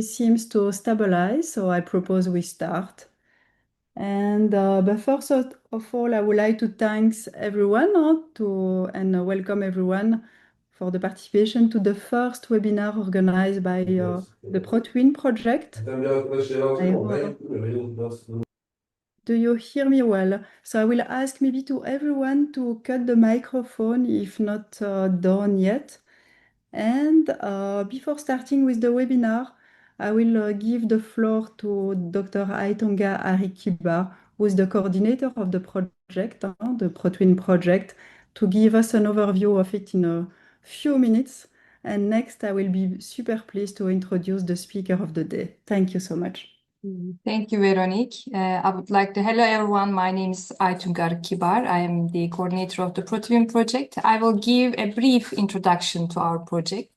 seems to stabilize, so I propose we start. And but first of all, I would like to thank everyone and welcome everyone for the participation to the first webinar organized by the ProTwin project. Do you hear me well? So I will ask maybe to everyone to cut the microphone if not done yet. And before starting with the webinar, I will give the floor to Dr. Aitonga Arikiba, who is the coordinator of the project, the ProTwin project, to give us an overview of it in a few minutes. And next, I will be super pleased to introduce the speaker of the day. Thank you so much. Thank you, Veronique. I would like to, hello everyone, my name is Aytungar Kibar. I am the coordinator of the ProTwin project. I will give a brief introduction to our project.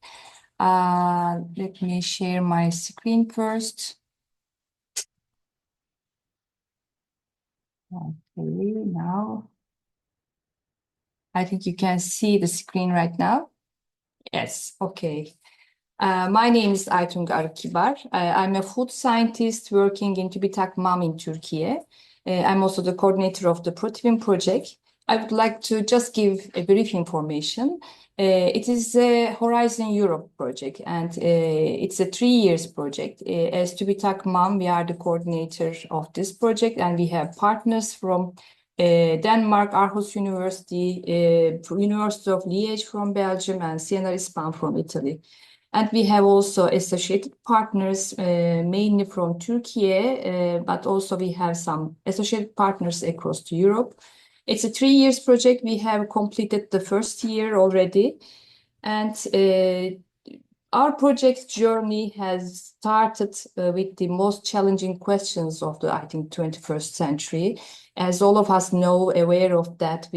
Let me share my screen first. Okay, now I think you can see the screen right now. Yes, okay. My name is Aytungar Kibar. I'm a food scientist working in TÜBİTAK MAM in Turkey. I'm also the coordinator of the ProTwin project. I would like to just give a brief information. It is a Horizon Europe project, and it's a 3 years project. As TÜBİTAK MAM, we are the coordinator of this project, and we have partners from Denmark, Aarhus University, University of Liège from Belgium, and CNR from Italy. And we have also associated partners, mainly from Turkey, but also we have some associated partners across Europe. It's a 3 years project. We have completed the first year already. And our project journey has started with the most challenging questions of the, I think, 21st century. As all of us know, aware of that,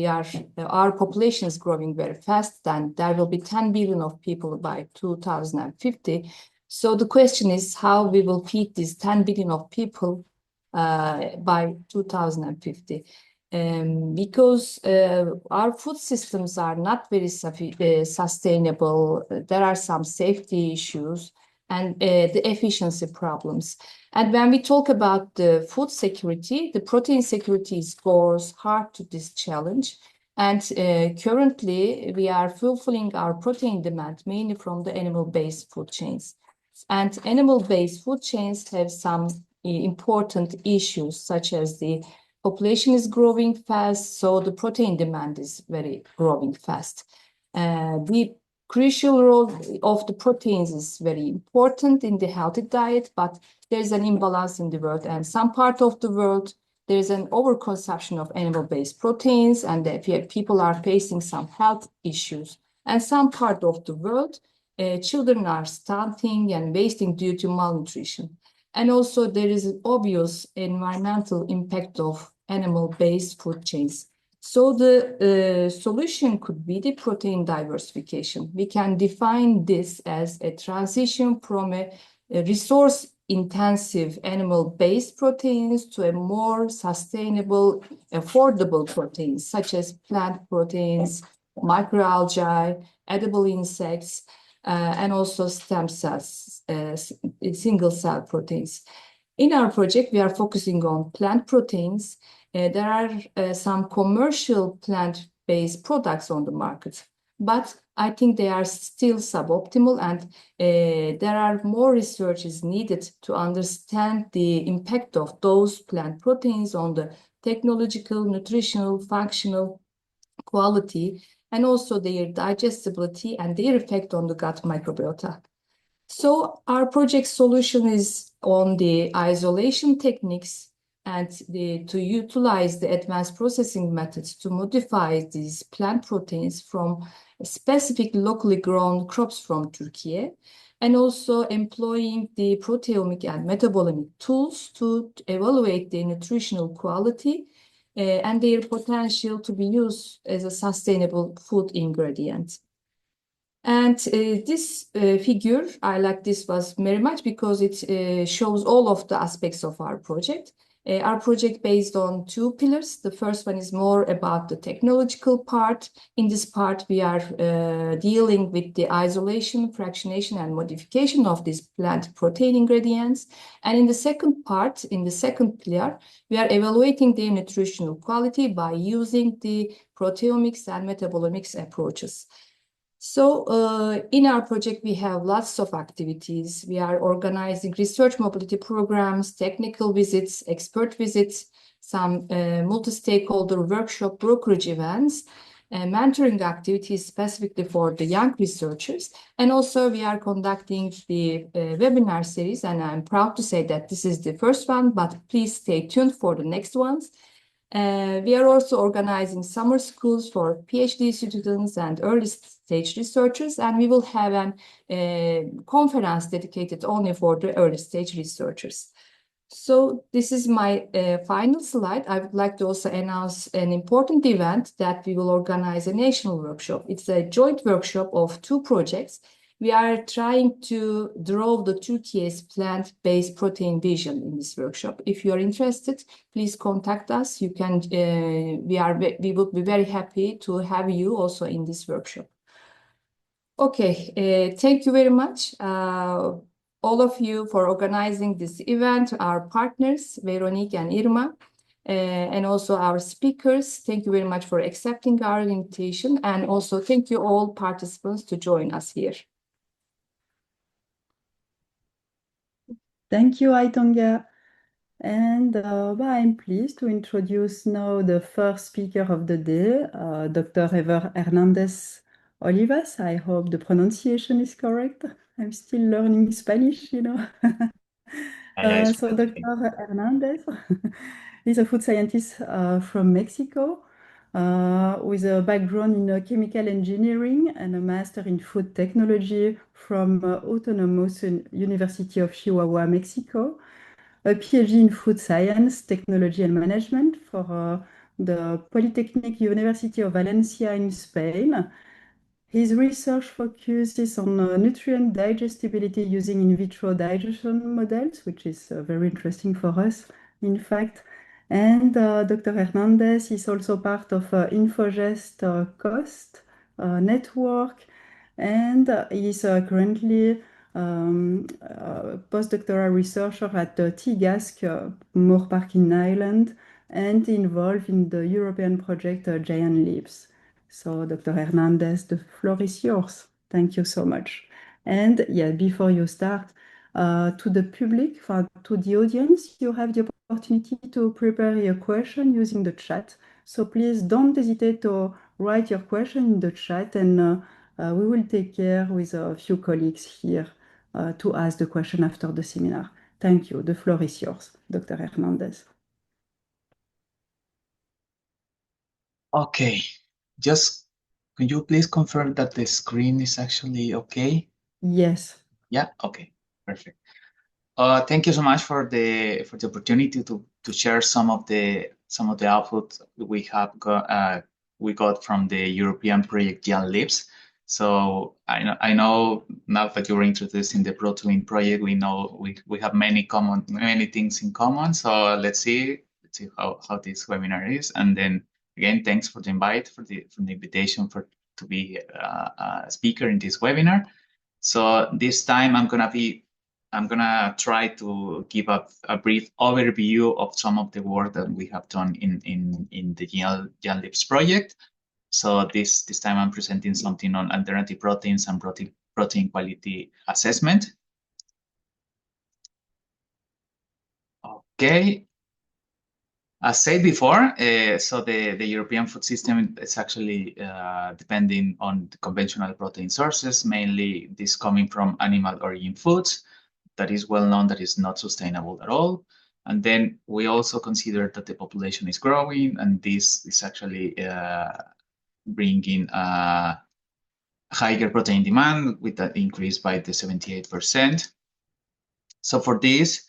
our population is growing very fast, and there will be 10 billion of people by 2050. So the question is how we will feed these 10 billion of people by 2050. Because our food systems are not very sustainable. There are some safety issues and the efficiency problems. And when we talk about the food security, the protein security goes hard to this challenge. And currently, we are fulfilling our protein demand mainly from the animal-based food chains. And animal-based food chains have some important issues, such as the population is growing fast, so the protein demand is very growing fast. The crucial role of the proteins is very important in the healthy diet, but there's an imbalance in the world, and some part of the world there's an overconsumption of animal-based proteins, and people are facing some health issues. And some part of the world, children are stunting and wasting due to malnutrition. And also there is an obvious environmental impact of animal-based food chains. So the solution could be the protein diversification. We can define this as a transition from a resource-intensive animal-based proteins to a more sustainable, affordable proteins, such as plant proteins, microalgae, edible insects, and also stem cells, single-cell proteins. In our project, we are focusing on plant proteins. There are some commercial plant-based products on the market, but I think they are still suboptimal, and there are more researches needed to understand the impact of those plant proteins on the technological, nutritional, functional quality, and also their digestibility and their effect on the gut microbiota. So our project solution is on the isolation techniques and to utilize the advanced processing methods to modify these plant proteins from specific locally grown crops from Turkey, and also employing the proteomic and metabolomic tools to evaluate the nutritional quality and their potential to be used as a sustainable food ingredient. And this figure, I like this was very much because it shows all of the aspects of our project. Our project based on two pillars. The first one is more about the technological part. In this part, we are dealing with the isolation, fractionation, and modification of these plant protein ingredients. And in the second part, in the second pillar, we are evaluating their nutritional quality by using the proteomics and metabolomics approaches. So in our project, we have lots of activities. We are organizing research mobility programs, technical visits, expert visits, some multi-stakeholder workshop brokerage events, mentoring activities specifically for the young researchers. And also we are conducting the webinar series, and I'm proud to say that this is the first one, but please stay tuned for the next ones. We are also organizing summer schools for PhD students and early stage researchers, and we will have a conference dedicated only for the early stage researchers. So this is my final slide. I would like to also announce an important event that we will organize a national workshop. It's a joint workshop of two projects. We are trying to draw the Turkey's plant-based protein vision in this workshop. If you are interested, please contact us. You can. We would be very happy to have you also in this workshop. Okay, thank you very much, all of you, for organizing this event. Our partners, Veronique and Irma, and also our speakers. Thank you very much for accepting our invitation, and also thank you all participants to join us here. Thank you, Aytunga. And I'm pleased to introduce now the first speaker of the day, Dr. Ever Hernandez Olivas. I hope the pronunciation is correct. I'm still learning Spanish, you know. So Dr. Hernandez is a food scientist from Mexico with a background in chemical engineering and a master in food technology from Autonomous University of Chihuahua, Mexico, a PhD in food science, technology and management for the Polytechnic University of Valencia in Spain. His research focuses on nutrient digestibility using in vitro digestion models, which is very interesting for us, in fact. And Dr. Hernandez is also part of Infogest Cost network, and is currently postdoctoral researcher at TIGASC, Moorpark in Ireland, and involved in the European project Giant Leaps. So, Dr. Hernandez, the floor is yours. Thank you so much. And yeah, before you start, to the public, to the audience, you have the opportunity to prepare your question using the chat. So please don't hesitate to write your question in the chat, and we will take care with a few colleagues here to ask the question after the seminar. Thank you. The floor is yours, Dr. Hernandez. Okay, just can you please confirm that the screen is actually okay? Yes. Yeah, okay, perfect. Thank you so much for the opportunity to share some of the output we got from the European project Giant Leaps. So I know now that you're introducing the Protein project, we know we have many things in common. So let's see how this webinar is, and then again, thanks for the invite, for the invitation to be a speaker in this webinar. So this time I'm gonna try to give a brief overview of some of the work that we have done in the Giant Leaps project. So this time I'm presenting something on alternative proteins and protein quality assessment. Okay. As said before, so the European food system is actually depending on the conventional protein sources, mainly this coming from animal origin foods. That is well known that is not sustainable at all. And then we also consider that the population is growing, and this is actually bringing higher protein demand with that increase by the 78%. So for this,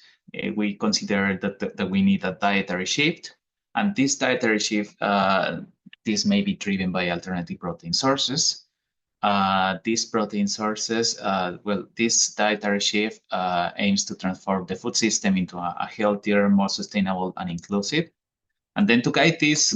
we consider that we need a dietary shift, and this dietary shift, this may be driven by alternative protein sources. these protein sources, well, this dietary shift aims to transform the food system into a healthier, more sustainable and inclusive. And then to guide this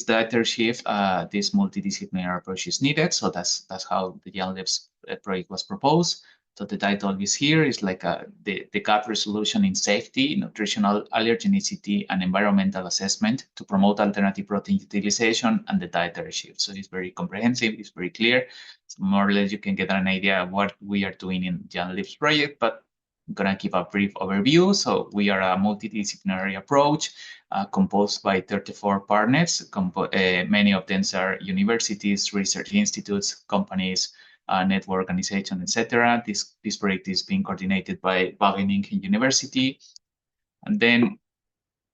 dietary shift, this multidisciplinary approach is needed. So that's how the Young Lives project was proposed. So the title is here is like the gap resolution in safety, nutritional allergenicity, and environmental assessment to promote alternative protein utilization and the dietary shift. So it's very comprehensive, it's very clear. So more or less you can get an idea of what we are doing in the Young Lives project, but I'm gonna give a brief overview. So we are a multidisciplinary approach composed by 34 partners. Many of them are universities, research institutes, companies, network organizations, etc. This project is being coordinated by Wageningen University. And then,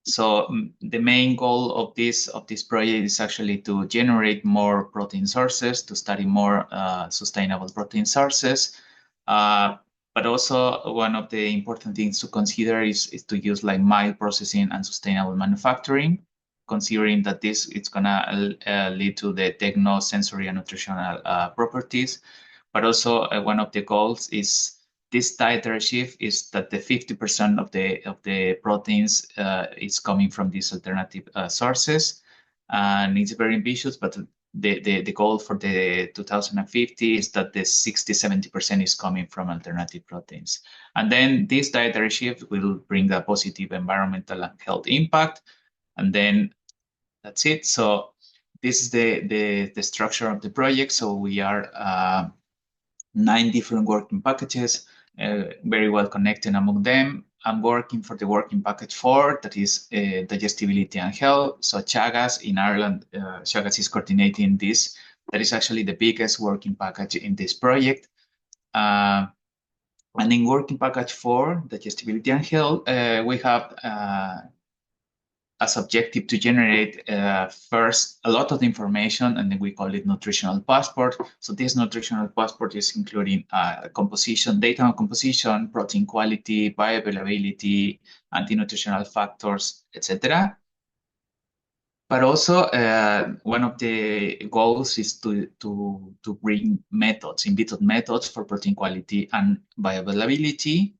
so the main goal of this project is actually to generate more protein sources, to study more sustainable protein sources. But also one of the important things to consider is to use like mild processing and sustainable manufacturing, considering that it's gonna lead to the techno-sensory and nutritional properties. But also one of the goals is this dietary shift is that the 50% of the proteins is coming from these alternative sources, and it's very ambitious. But the goal for the 2050 is that the 60-70% is coming from alternative proteins, and then this dietary shift will bring a positive environmental and health impact, and then that's it. So this is the structure of the project. So we are 9 different working packages, very well connected among them. I'm working for the working package 4, that is digestibility and health. So Chagas in Ireland, Chagas is coordinating this. That is actually the biggest working package in this project. And in working package 4, digestibility and health, we have as objective to generate first a lot of information, and then we call it nutritional passport. So this nutritional passport is including composition, data on composition, protein quality, bioavailability, anti-nutritional factors, etc. But also one of the goals is to bring methods, in vitro methods for protein quality and bioavailability.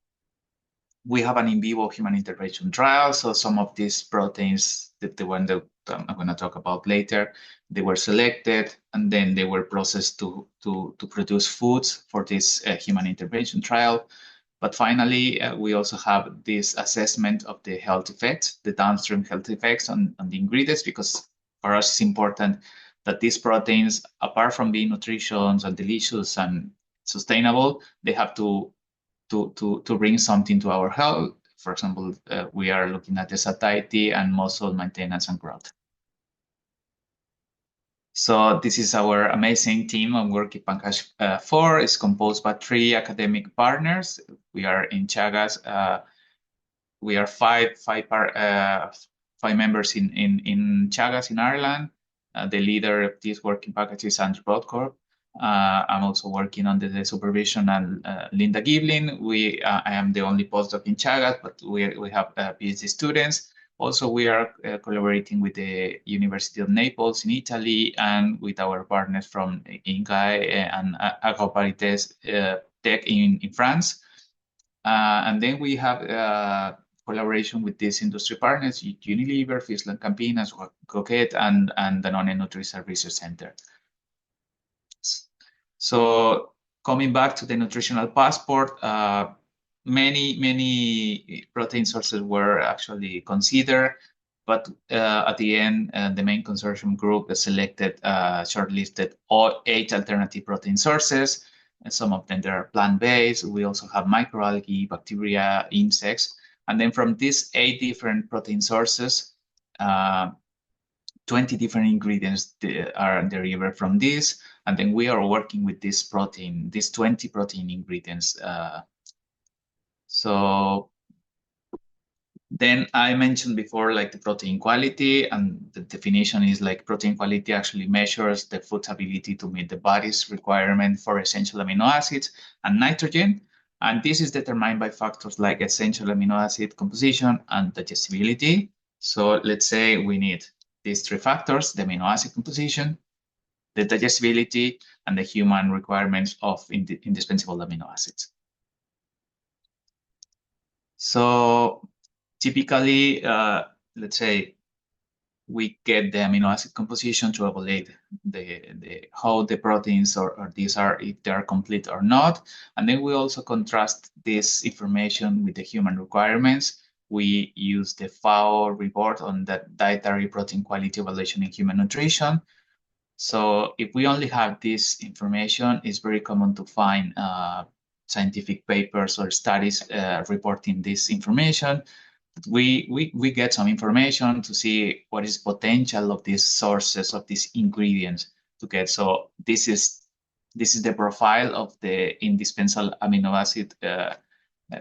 We have an in vivo human intervention trial. So some of these proteins, the one that I'm going to talk about later, they were selected and then they were processed to produce foods for this human intervention trial. But finally, we also have this assessment of the health effects, the downstream health effects on the ingredients, because for us it's important that these proteins, apart from being nutritious and delicious and sustainable, they have to bring something to our health. For example, we are looking at the satiety and muscle maintenance and growth. So this is our amazing team on Working Package 4. It's composed by 3 academic partners. We are in Chagas. We are five members in Chagas in Ireland. The leader of this working package is Andrew Bodcorp. I'm also working under the supervision and Linda Giblin. I am the only postdoc in Chagas, but we have PhD students. Also, we are collaborating with the University of Naples in Italy and with our partners from INCAE and AgroParités Tech in France. And then we have collaboration with these industry partners, Unilever, Friesland Campinas, Coquette, and Danone Nutri Research Center. So coming back to the nutritional passport, many protein sources were actually considered, but at the end, the main consortium group selected, shortlisted all 8 alternative protein sources. And some of them are plant-based. We also have microalgae, bacteria, insects. And then from these 8 different protein sources, 20 different ingredients are derived from this. And then we are working with this protein, these 20 protein ingredients. So then I mentioned before, like the protein quality, and the definition is like protein quality actually measures the food's ability to meet the body's requirement for essential amino acids and nitrogen. And this is determined by factors like essential amino acid composition and digestibility. So let's say we need these 3 factors: the amino acid composition, the digestibility, and the human requirements of indispensable amino acids. So typically, let's say we get the amino acid composition to evaluate how the proteins or these are, if they are complete or not. And then we also contrast this information with the human requirements. We use the FAO report on the dietary protein quality evaluation in human nutrition. So if we only have this information, it's very common to find scientific papers or studies reporting this information. We get some information to see what is potential of these sources of these ingredients to get. So this is the profile of the indispensable amino acid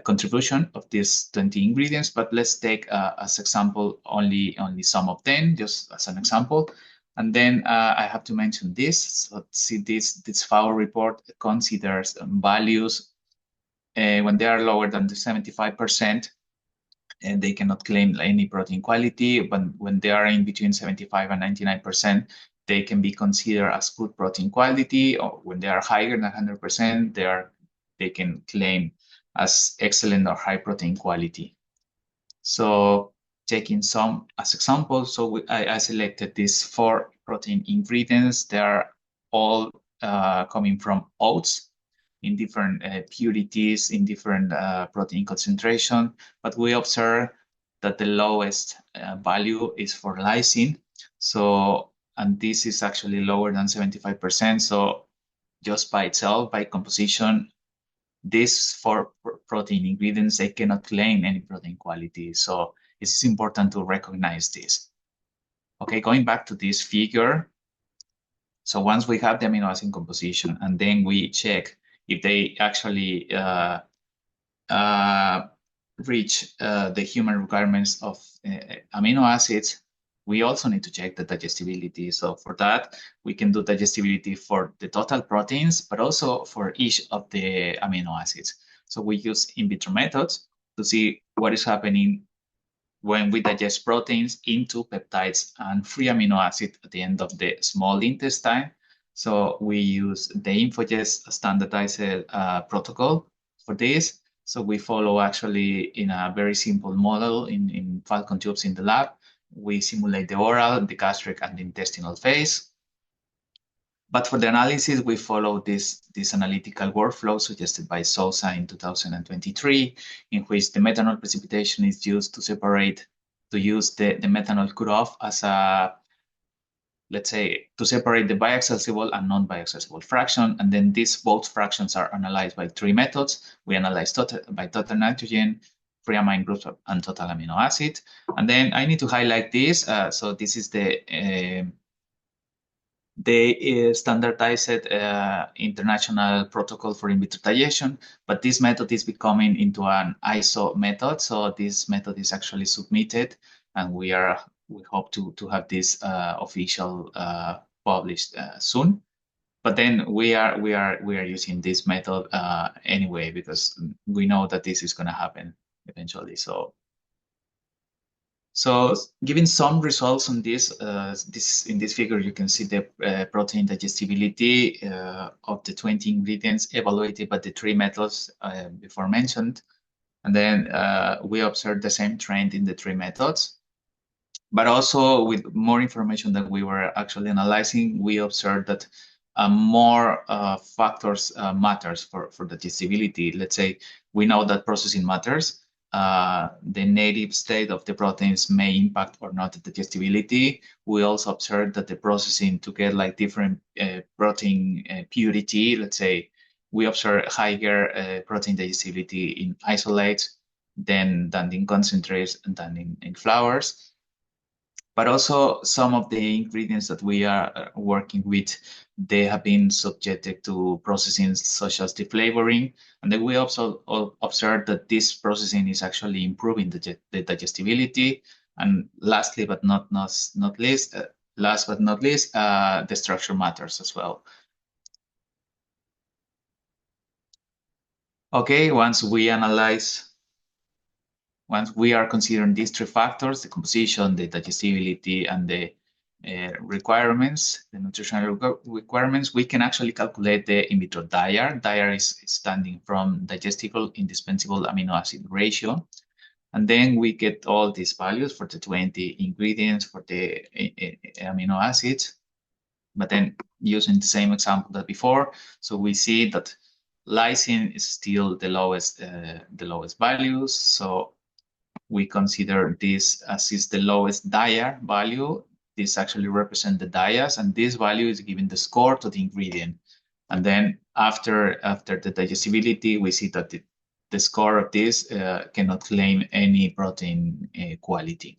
contribution of these 20 ingredients. But let's take as example only some of them, just as an example. And then I have to mention this. So see this FAO report considers values when they are lower than the 75%. And they cannot claim any protein quality, but when they are in between 75 and 99%, they can be considered as good protein quality, or when they are higher than 100%, they can claim as excellent or high protein quality. So taking some as examples, so I selected these 4 protein ingredients. They are all coming from oats, in different purities, in different protein concentration, but we observe that the lowest value is for lysine. So, and this is actually lower than 75%. So just by itself, by composition, these 4 protein ingredients, they cannot claim any protein quality. So it's important to recognize this. Okay, going back to this figure. So once we have the amino acid composition, and then we check if they actually reach the human requirements of amino acids, we also need to check the digestibility. So for that, we can do digestibility for the total proteins, but also for each of the amino acids. So we use in vitro methods to see what is happening when we digest proteins into peptides and free amino acid at the end of the small intestine. So we use the InfoGest standardized protocol for this. So we follow actually in a very simple model in Falcon tubes in the lab. We simulate the oral, the gastric, and the intestinal phase. But for the analysis, we follow this analytical workflow suggested by Sousa in 2023, in which the methanol precipitation is used to use the methanol cutoff as a, let's say, to separate the bioaccessible and non-bioaccessible fraction. And then these both fractions are analyzed by 3 methods. We analyze by total nitrogen, free amine groups, and total amino acid. And then I need to highlight this. So this is the standardized international protocol for in vitro digestion, but this method is becoming into an ISO method. So this method is actually submitted, and we hope to have this official published soon. But then we are using this method anyway, because we know that this is going to happen eventually. So giving some results on this, in this figure, you can see the protein digestibility of the 20 ingredients evaluated by the 3 methods before mentioned. And then we observed the same trend in the 3 methods. But also with more information that we were actually analyzing, we observed that more factors matters for digestibility. Let's say we know that processing matters. The native state of the proteins may impact or not the digestibility. We also observed that the processing to get like different protein purity, let's say, we observe higher protein digestibility in isolates than in concentrates and than in flours. But also some of the ingredients that we are working with, they have been subjected to processing such as deflavoring. And then we also observed that this processing is actually improving the digestibility. And lastly, but not least, the structure matters as well. Okay, once we are considering these 3 factors, the composition, the digestibility, and the requirements, the nutritional requirements, we can actually calculate the in vitro DIAR. DIAR is standing from digestible indispensable amino acid ratio. And then we get all these values for the 20 ingredients for the amino acids. But then using the same example that before, so we see that lysine is still the lowest values. So we consider this as is the lowest DIAR value. This actually represents the DIAs, and this value is given the score to the ingredient. And then after the digestibility, we see that the score of this cannot claim any protein quality.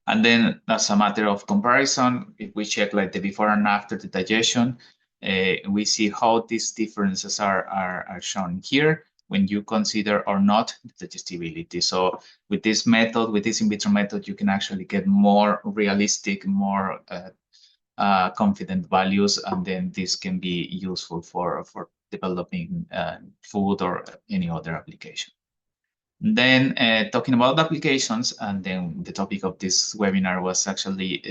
And then as a matter of comparison, if we check like the before and after the digestion, we see how these differences are shown here when you consider or not the digestibility. So with this method, with this in vitro method, you can actually get more realistic, more confident values, and then this can be useful for developing food or any other application. Then talking about applications, and then the topic of this webinar was actually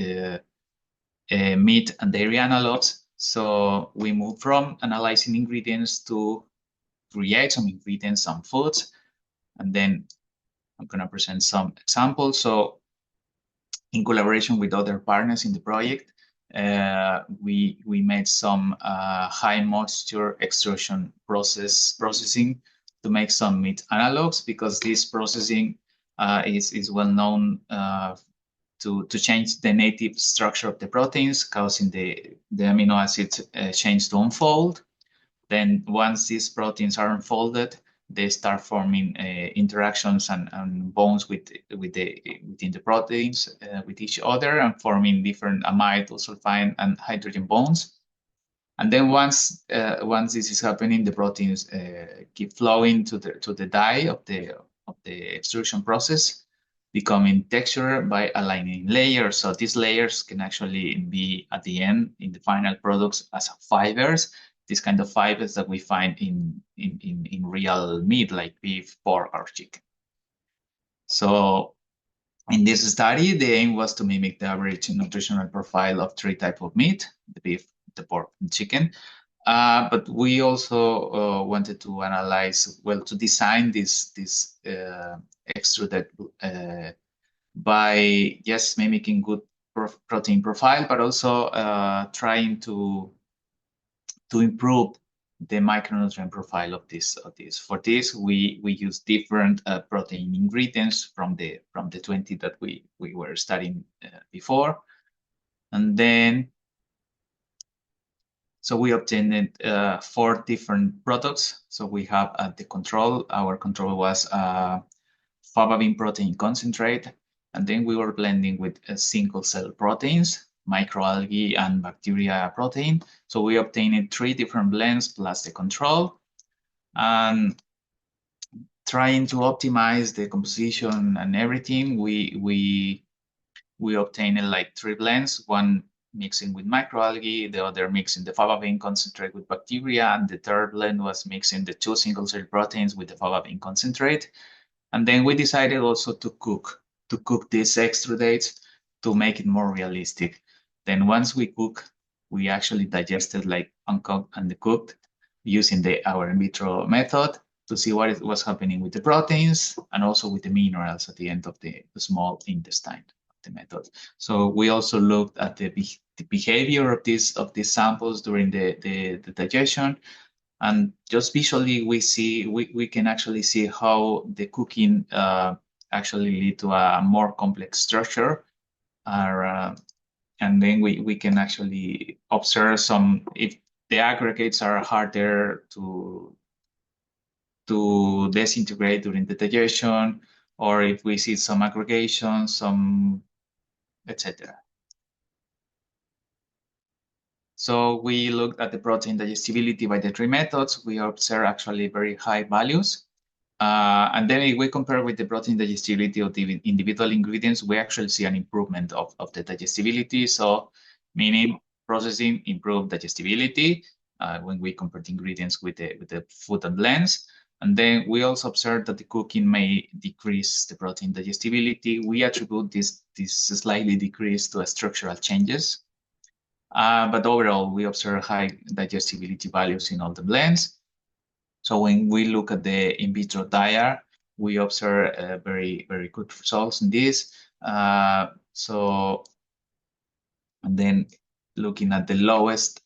meat and dairy analogs. So we move from analyzing ingredients to create some ingredients, some foods, and then I'm going to present some examples. So in collaboration with other partners in the project, we made some high moisture extrusion processing to make some meat analogs, because this processing is well known to change the native structure of the proteins, causing the amino acids chains to unfold. Then once these proteins are unfolded, they start forming interactions and bonds within the proteins with each other, and forming different amide, sulfide, and hydrogen bonds. And then once this is happening, the proteins keep flowing to the dye of the extrusion process, becoming texture by aligning layers. So these layers can actually be at the end in the final products as fibers. These kind of fibers that we find in real meat like beef, pork, or chicken. So in this study, the aim was to mimic the average nutritional profile of 3 types of meat: the beef, the pork, and chicken. But we also wanted to analyze, well, to design this extruded by just mimicking good protein profile, but also trying to improve the micronutrient profile of this. For this, we use different protein ingredients from the 20 that we were studying before, and then so we obtained 4 different products. So we have the control. Our control was fava bean protein concentrate, and then we were blending with single cell proteins, microalgae, and bacteria protein. So we obtained 3 different blends plus the control, and trying to optimize the composition and everything. We obtained like 3 blends, one mixing with microalgae, the other mixing the fava bean concentrate with bacteria, and the third blend was mixing the 2 single cell proteins with the fava bean concentrate. And then we decided also to cook these extrudates to make it more realistic. Then once we cook, we actually digested like uncooked and cooked using our in vitro method to see what was happening with the proteins and also with the minerals at the end of the small intestine of the method. So we also looked at the behavior of these samples during the digestion. And just visually, we can actually see how the cooking actually lead to a more complex structure. And then we can actually observe if the aggregates are harder to disintegrate during the digestion, or if we see some aggregation, etc. So we looked at the protein digestibility by the 3 methods. We observed actually very high values. And then if we compare with the protein digestibility of the individual ingredients, we actually see an improvement of the digestibility. So meaning processing improved digestibility when we compare the ingredients with the food and blends. And then we also observed that the cooking may decrease the protein digestibility. We attribute this slightly decrease to structural changes. But overall, we observe high digestibility values in all the blends. So when we look at the in vitro diet, we observe very, very good results in this. And then looking at the lowest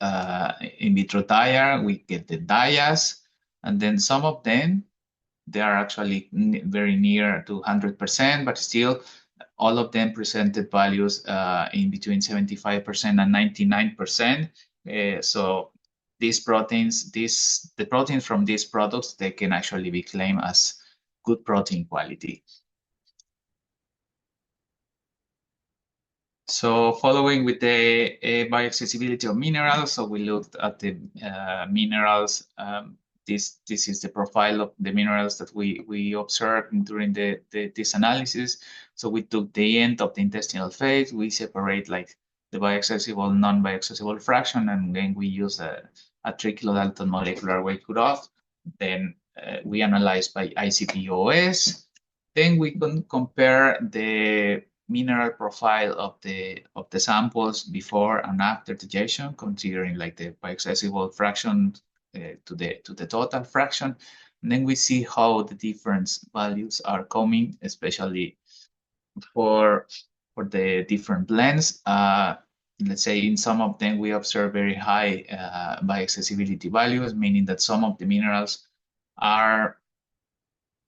in vitro diet, we get the dias, and then some of them, they are actually very near to 100%, but still all of them presented values in between 75% and 99%. So these proteins, the proteins from these products, they can actually be claimed as good protein quality. So following with the bioaccessibility of minerals, so we looked at the minerals. This is the profile of the minerals that we observed during this analysis. So we took the end of the intestinal phase. We separate like the bioaccessible, non-bioaccessible fraction, and then we use a 3 kilodalton molecular weight cutoff. Then we analyze by ICP-OS. Then we can compare the mineral profile of the samples before and after digestion, considering like the bioaccessible fraction to the total fraction. And then we see how the different values are coming, especially for the different blends. Let's say in some of them we observe very high bioaccessibility values, meaning that some of the minerals are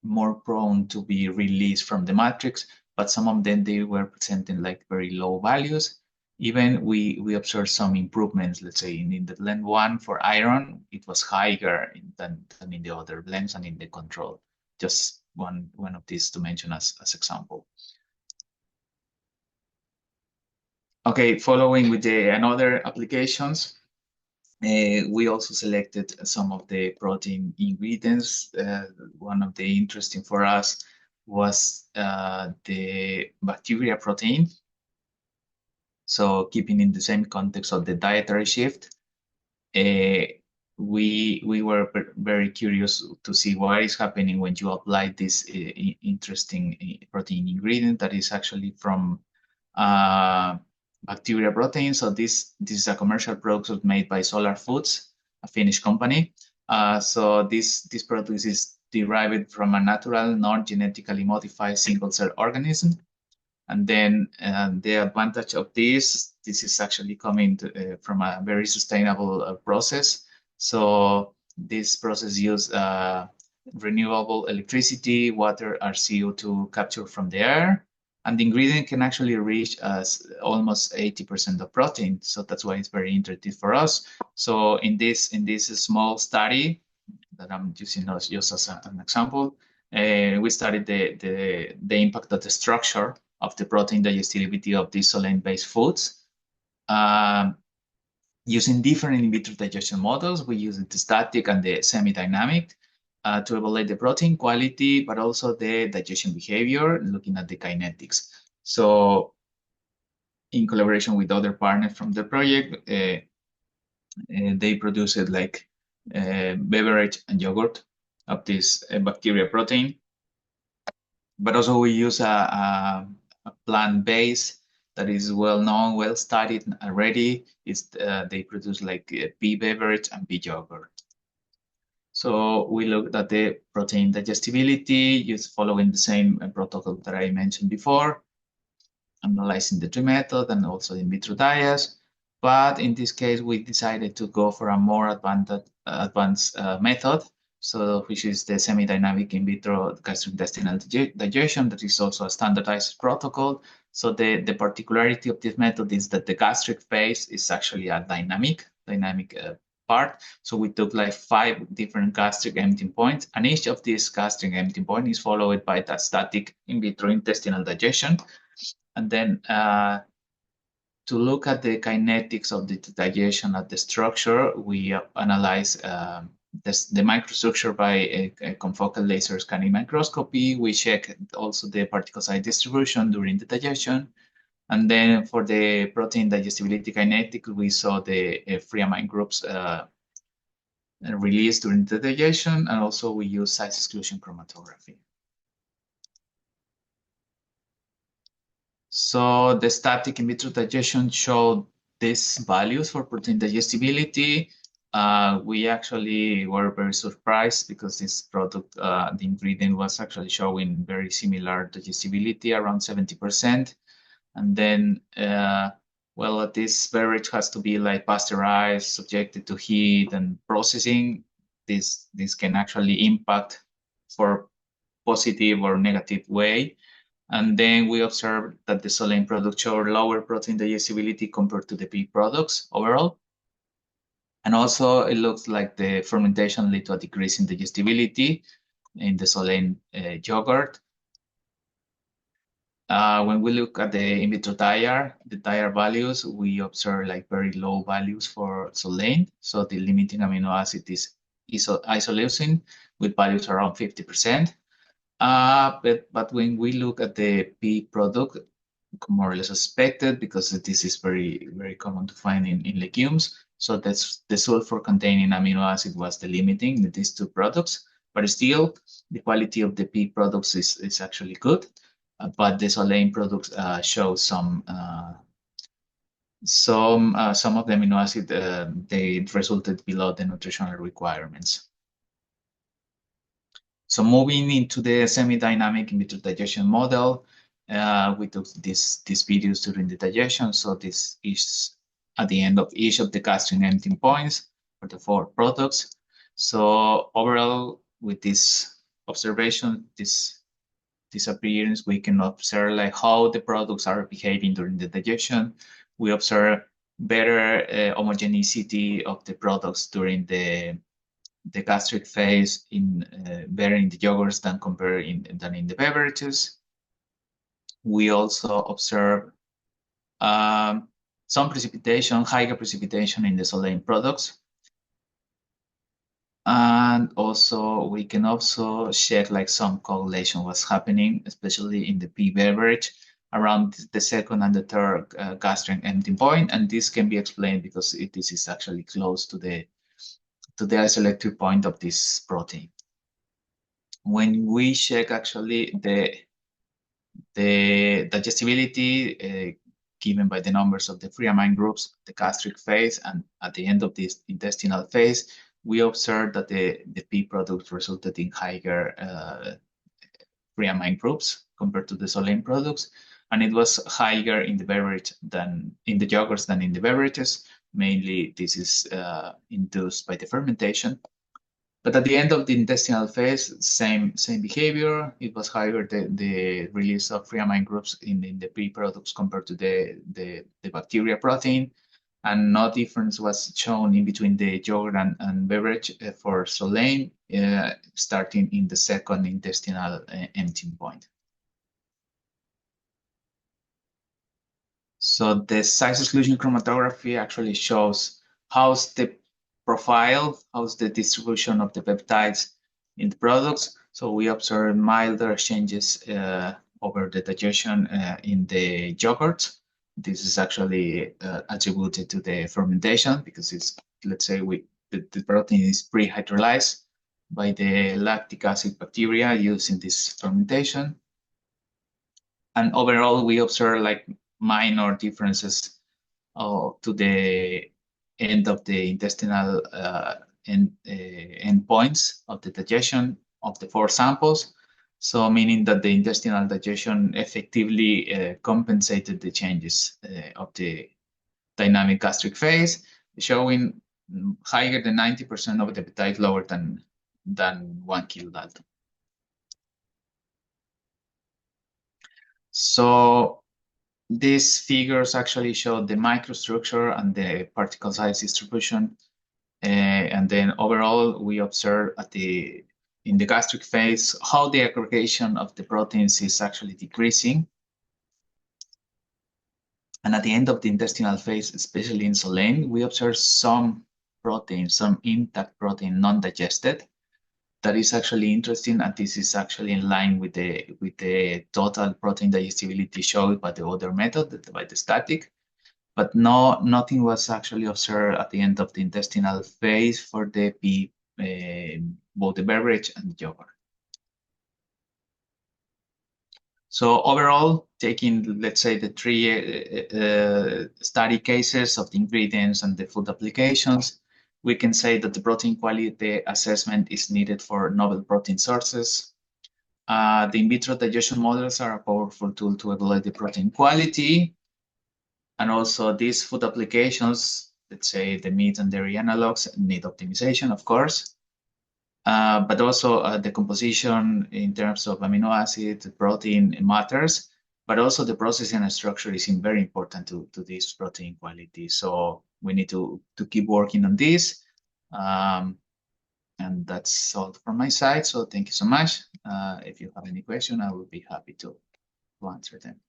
more prone to be released from the matrix, but some of them, they were presenting like very low values. Even we observed some improvements, let's say in the blend 1 for iron, it was higher than in the other blends and in the control. Just one of these to mention as example. Okay, following with the another applications, we also selected some of the protein ingredients. One of the interesting for us was the bacteria protein. So keeping in the same context of the dietary shift, we were very curious to see what is happening when you apply this interesting protein ingredient that is actually from bacteria protein. So this is a commercial product made by Solar Foods, a Finnish company. So this product is derived from a natural, non-genetically modified single-cell organism. And then the advantage of this is actually coming from a very sustainable process. So this process uses renewable electricity, water, or CO2 captured from the air. And the ingredient can actually reach almost 80% of protein. So that's why it's very interesting for us. So in this small study that I'm using just as an example, we studied the impact of the structure of the protein digestibility of these solanine-based foods. Using different in vitro digestion models, we use the static and the semi-dynamic to evaluate the protein quality, but also the digestion behavior, looking at the kinetics. So in collaboration with other partners from the project, they produced like beverage and yogurt of this bacteria protein. But also we use a plant base that is well-known, well-studied already. They produce like pea beverage and pea yogurt. So we looked at the protein digestibility, just following the same protocol that I mentioned before, analyzing the tree method and also in vitro diets. But in this case, we decided to go for a more advanced method, so which is the semi-dynamic in vitro gastrointestinal digestion. That is also a standardized protocol. So the particularity of this method is that the gastric phase is actually a dynamic part. So we took like 5 different gastric emptying points, and each of these gastric emptying points is followed by the static in vitro intestinal digestion. And then to look at the kinetics of the digestion at the structure, we analyze the microstructure by a confocal laser scanning microscopy. We check also the particle size distribution during the digestion. And then for the protein digestibility kinetic, we saw the free amine groups released during the digestion, and also we use size exclusion chromatography. So the static in vitro digestion showed these values for protein digestibility. We actually were very surprised because this product, the ingredient was actually showing very similar digestibility, around 70%. And then, well, this beverage has to be like pasteurized, subjected to heat and processing. This can actually impact for positive or negative way. And then we observed that the Solein product showed lower protein digestibility compared to the pea products overall. And also it looks like the fermentation led to a decrease in digestibility in the Solein yogurt. When we look at the in vitro DIAR, the DIAR values, we observe like very low values for Solein. So the limiting amino acid is isoleucine with values around 50%. But when we look at the pea product, more or less expected because this is very, very common to find in legumes. So that's the sulfur-containing amino acid was the limiting in these two products. But still, the quality of the pea products is actually good. But the Solein products show some of the amino acid they resulted below the nutritional requirements. So moving into the semi-dynamic in vitro digestion model, we took these videos during the digestion. So this is at the end of each of the gastric emptying points for the 4 products. So overall, with this observation, this appearance, we can observe like how the products are behaving during the digestion. We observe better homogeneity of the products during the gastric phase better in the yogurts than than in the beverages. We also observe some precipitation, higher precipitation in the Solein products. And also we can also check like some correlation was happening, especially in the pea beverage around the 2nd and the 3rd gastric emptying point. And this can be explained because this is actually close to the isoelectric point of this protein. When we check actually the digestibility given by the numbers of the free amine groups, the gastric phase, and at the end of this intestinal phase, we observed that the pea product resulted in higher free amine groups compared to the Solein products, and it was higher in the beverage than in the yogurts than in the beverages. Mainly, this is induced by the fermentation. But at the end of the intestinal phase, same behavior. It was higher the release of free amine groups in the pea products compared to the bacteria protein, and no difference was shown in between the yogurt and beverage for Solein, starting in the 2nd intestinal emptying point. So the size exclusion chromatography actually shows how's the profile, how's the distribution of the peptides in the products. So we observe milder changes over the digestion in the yogurt. This is actually attributed to the fermentation because it's, let's say, the protein is pre-hydrolyzed by the lactic acid bacteria used in this fermentation. And overall, we observe like minor differences to the end of the intestinal endpoints of the digestion of the 4 samples. So meaning that the intestinal digestion effectively compensated the changes of the dynamic gastric phase, showing higher than 90% of the peptide, lower than 1 kilodalton. So these figures actually show the microstructure and the particle size distribution. And then overall, we observe in the gastric phase how the aggregation of the proteins is actually decreasing. And at the end of the intestinal phase, especially in Solein, we observe some protein, some intact protein, non-digested. That is actually interesting, and this is actually in line with the total protein digestibility showed by the other method, by the static. but nothing was actually observed at the end of the intestinal phase for both the beverage and the yogurt. So overall, taking, let's say, the three study cases of the ingredients and the food applications, we can say that the protein quality assessment is needed for novel protein sources. The in vitro digestion models are a powerful tool to evaluate the protein quality. And also these food applications, let's say the meat and dairy analogs, need optimization, of course. But also the composition in terms of amino acid, protein matters, but also the processing and structure is very important to this protein quality. So we need to keep working on this. And that's all from my side. So thank you so much. If you have any question, I will be happy to answer them.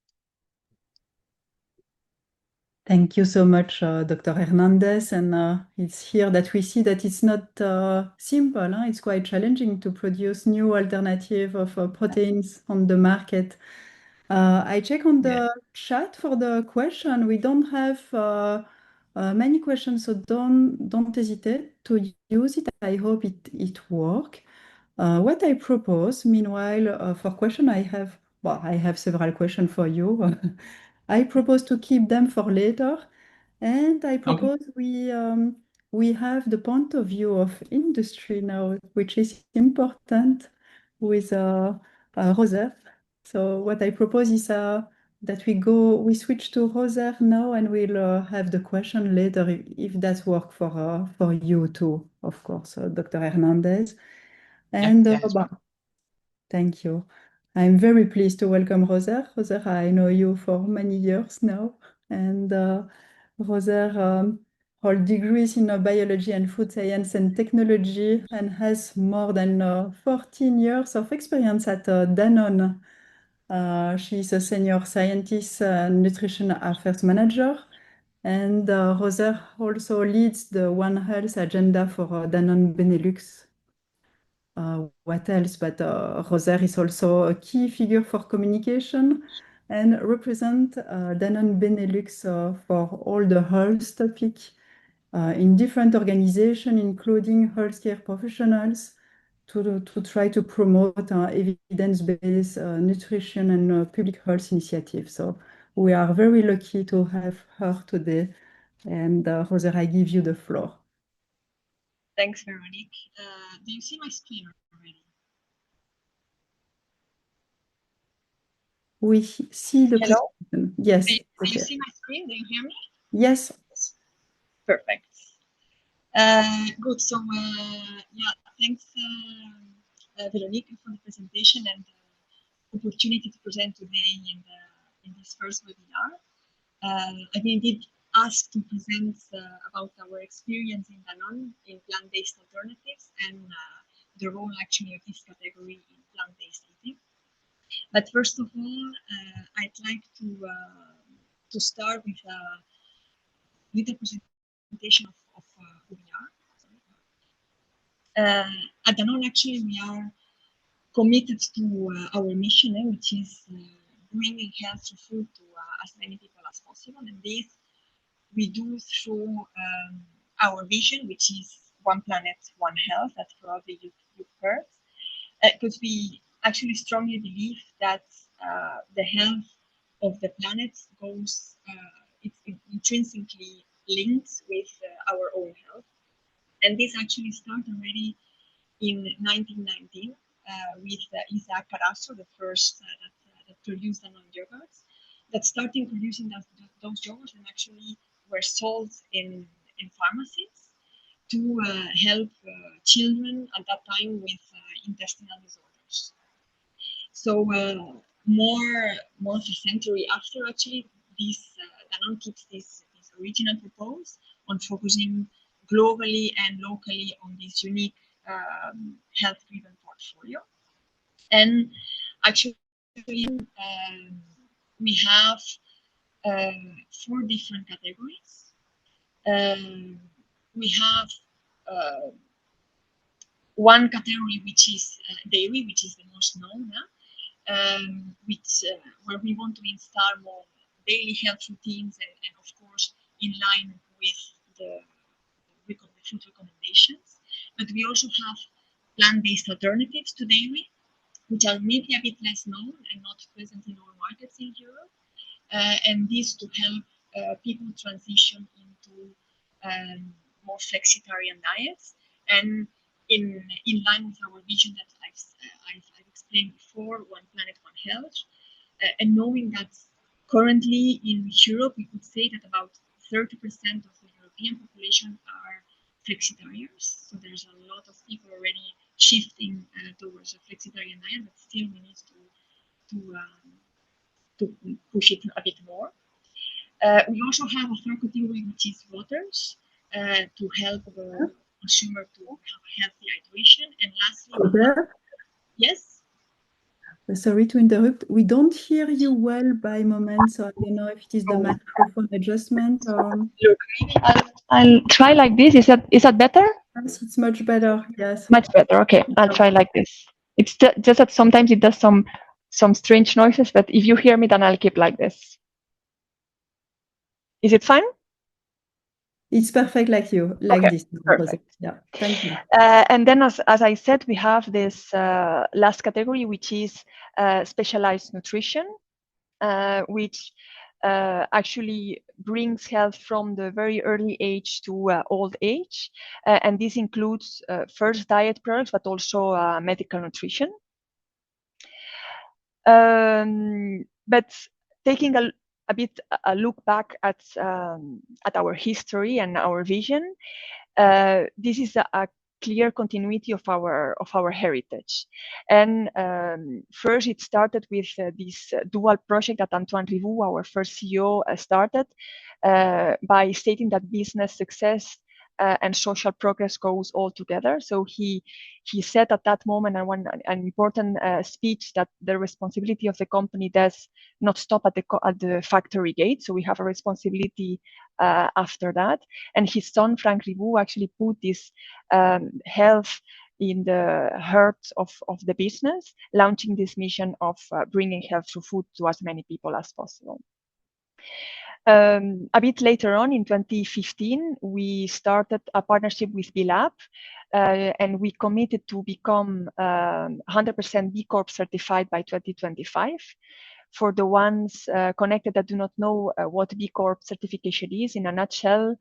Thank you so much, Dr. Hernandez. And it's here that we see that it's not simple. Huh? It's quite challenging to produce new alternative of proteins on the market. I check on the chat for the question. We don't have many questions, so don't hesitate to use it. I hope it works. What I propose, meanwhile, for question I have several questions for you. I propose to keep them for later, and I propose we have the point of view of industry now, which is important with Roser. So what I propose is that we switch to Roser now, and we'll have the question later if that works for you too, of course, Dr. Hernandez. And thank you. I'm very pleased to welcome Roser. Roser, I know you for many years now, and Roser holds degrees in biology and food science and technology, and has more than 14 years of experience at Danone. She is a senior scientist and nutrition affairs manager, and Roser also leads the One Health agenda for Danone Benelux. What else? But Roser is also a key figure for communication and represent Danone Benelux for all the health topic in different organizations, including healthcare professionals, to try to promote evidence-based nutrition and public health initiatives. So we are very lucky to have her today. And Roser, I give you the floor. Thanks, Veronique. Do you see my screen already? We see the presentation. Yes. Do you see my screen? Do you hear me? Yes. Perfect. Good. So, yeah, thanks, Veronique, for the presentation and the opportunity to present today in this first webinar. I've been indeed asked to present about our experience in Danone in plant-based alternatives and the role actually of this category in plant-based eating. But first of all, I'd like to start with the presentation of who we are. At Danone, actually, we are committed to our mission, which is bringing healthy food to as many people as possible. And this we do through our vision, which is One Planet, One Health, that probably you've heard. Because we actually strongly believe that the health of the planet goes, it's intrinsically linked with our own health. And this actually started already in 1919 with Isaac Carasso, the first that produced Danone yogurts, that started producing those yogurts and actually were sold in pharmacies to help children at that time with intestinal disorders. So more than a century after, actually, this Danone keeps this original purpose on focusing globally and locally on this unique health-driven portfolio. And actually, we have 4 different categories. We have one category which is dairy, which is the most known, which where we want to install more daily health routines and of course in line with the food recommendations. But we also have plant-based alternatives to dairy, which are maybe a bit less known and not present in all markets in Europe. And this to help people transition into more flexitarian diets. And in line with our vision that I've explained before, One Planet, One Health, and knowing that currently in Europe, we could say that about 30% of the European population are flexitarians. So there's a lot of people already shifting towards a flexitarian diet, but still we need to push it a bit more. We also have a third category, which is waters, to help the consumer to have healthy hydration. And lastly, Robert, yes. sorry to interrupt. We don't hear you well by moments, so I don't know if it is the microphone adjustment or. Look, maybe I'll try like this. Is that better? Yes, it's much better. Yes. Much better. Okay, I'll try like this. It's just that sometimes it does some strange noises, but if you hear me, then I'll keep like this. Is it fine? It's perfect like you, like Okay, this. perfect. Yeah, thank you. And then, as I said, we have this last category, which is specialized nutrition, which actually brings health from the very early age to old age. And this includes first diet products, but also medical nutrition. But taking a bit a look back at our history and our vision, this is a clear continuity of our heritage. And first, it started with this dual project that Antoine Rivoud, our first CEO, started by stating that business success and social progress goes all together. So he said at that moment, and an important speech, that the responsibility of the company does not stop at the factory gate. So we have a responsibility after that. And his son Frank Rivoud actually put this health in the heart of the business, launching this mission of bringing health through food to as many people as possible. A bit later on, in 2015, we started a partnership with B-Lab, and we committed to become 100% B Corp certified by 2025. For the ones connected that do not know what B Corp certification is, in a nutshell,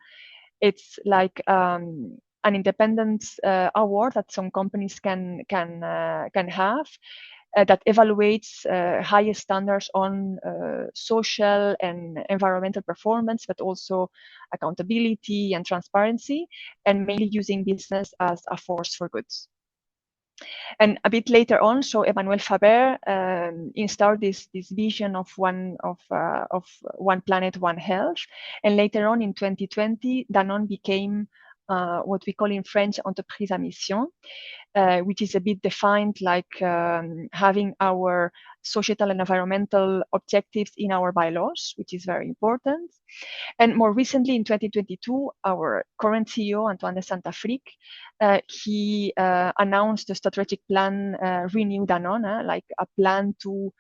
it's like an independent award that some companies can have. That evaluates highest standards on social and environmental performance, but also accountability and transparency, and mainly using business as a force for good. And a bit later on, so Emmanuel Faber installed this vision of one planet, one health. And later on in 2020, Danone became what we call in French entreprise à mission, which is a bit defined like having our societal and environmental objectives in our bylaws, which is very important. And more recently, in 2022, our current CEO, Antoine de Saint-Affrique, he announced the strategic plan, Renew Danone, like a plan to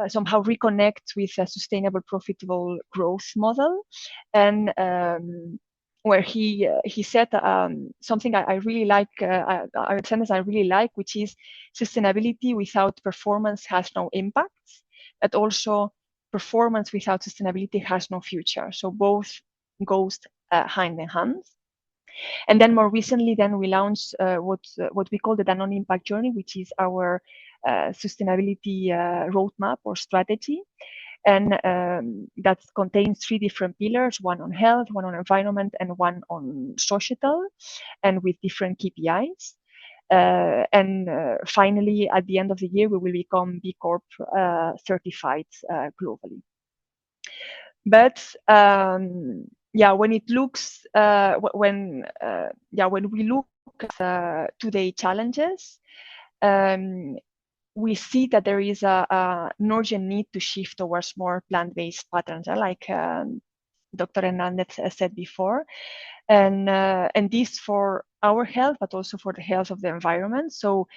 somehow reconnect with a sustainable, profitable growth model. And where he said something I really like, a sentence I really like, which is sustainability without performance has no impact, but also performance without sustainability has no future. So both goes hand in hand. And then more recently, then we launched what we call the Danone Impact Journey, which is our sustainability roadmap or strategy. And that contains 3 different pillars, one on health, one on environment, and one on societal, and with different KPIs. And finally, at the end of the year, we will become B Corp certified globally. But yeah, when it looks when we look at today challenges, we see that there is an urgent need to shift towards more plant-based patterns, like Dr. Hernandez said before, and this for our health, but also for the health of the environment. So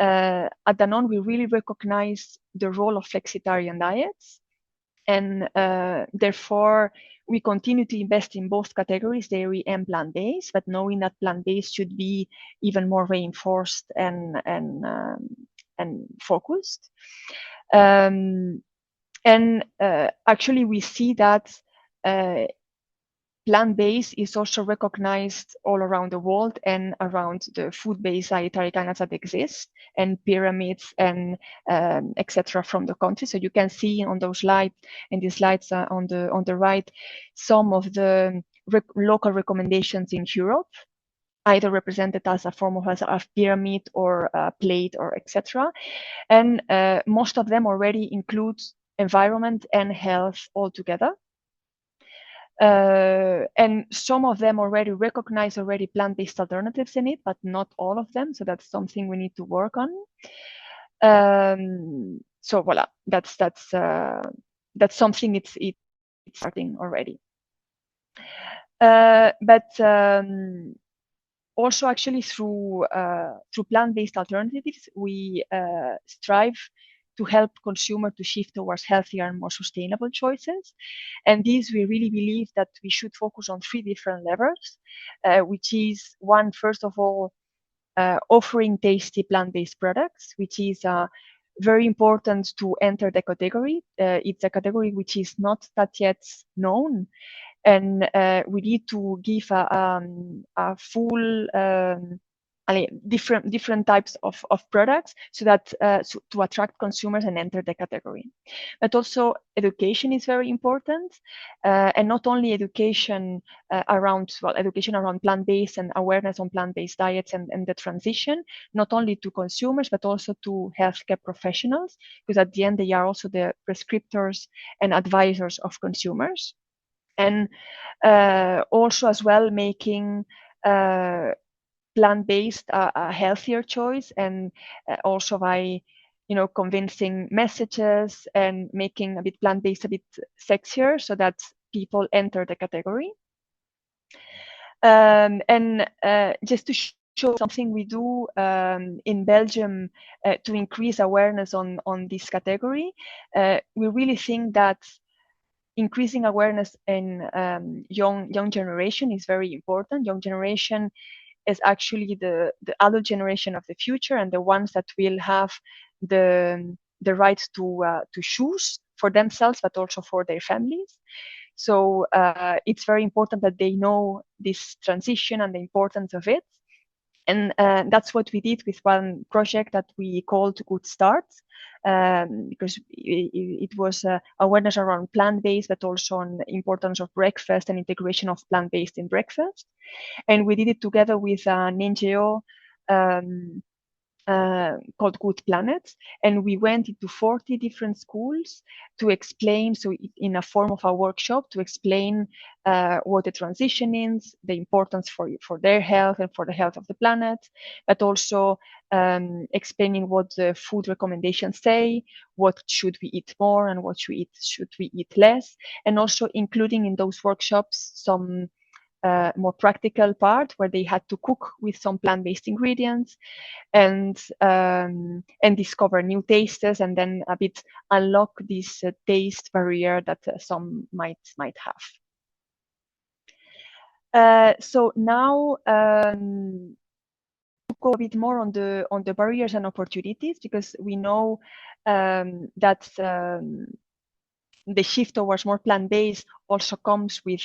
at Danone, we really recognize the role of flexitarian diets And therefore, we continue to invest in both categories, dairy and plant-based, but knowing that plant-based should be even more reinforced and focused. Actually, we see that plant-based is also recognized all around the world and around the food-based dietary canals that exist, and pyramids and etc. from the country. So you can see on those slides, and the slides on the right, some of the local recommendations in Europe, either represented as a form of a pyramid or a plate or etc. And most of them already include environment and health altogether. And some of them already recognize plant-based alternatives in it, but not all of them. So that's something we need to work on. So voila, that's something it's starting already. But also actually through plant-based alternatives, we strive to help consumers to shift towards healthier and more sustainable choices. And this, we really believe that we should focus on 3 different levels, which is one, first of all, offering tasty plant-based products, which is very important to enter the category. It's a category which is not that yet known, and we need to give a full different types of products so that to attract consumers and enter the category. But also education is very important, and not only education around plant-based and awareness on plant-based diets and the transition, not only to consumers but also to healthcare professionals, because at the end they are also the prescriptors and advisors of consumers. And also as well making plant-based a healthier choice, and also by convincing messages and making a bit plant-based a bit sexier so that people enter the category. And just to show something we do in Belgium to increase awareness on this category, we really think that increasing awareness in young generation is very important. Young generation is actually the adult generation of the future, and the ones that will have the right to choose for themselves, but also for their families. So it's very important that they know this transition and the importance of it. And that's what we did with one project that we called Good Start, because it was awareness around plant-based, but also on the importance of breakfast and integration of plant-based in breakfast. And we did it together with an NGO called Good Planet, and we went into 40 different schools to explain, so in a form of a workshop, to explain what the transition is, the importance for their health and for the health of the planet, but also explaining what the food recommendations say, what should we eat more and what should we eat less, and also including in those workshops some more practical part where they had to cook with some plant-based ingredients and discover new tastes, and then a bit unlock this taste barrier that some might have. So now to go a bit more on the barriers and opportunities, because we know that the shift towards more plant-based also comes with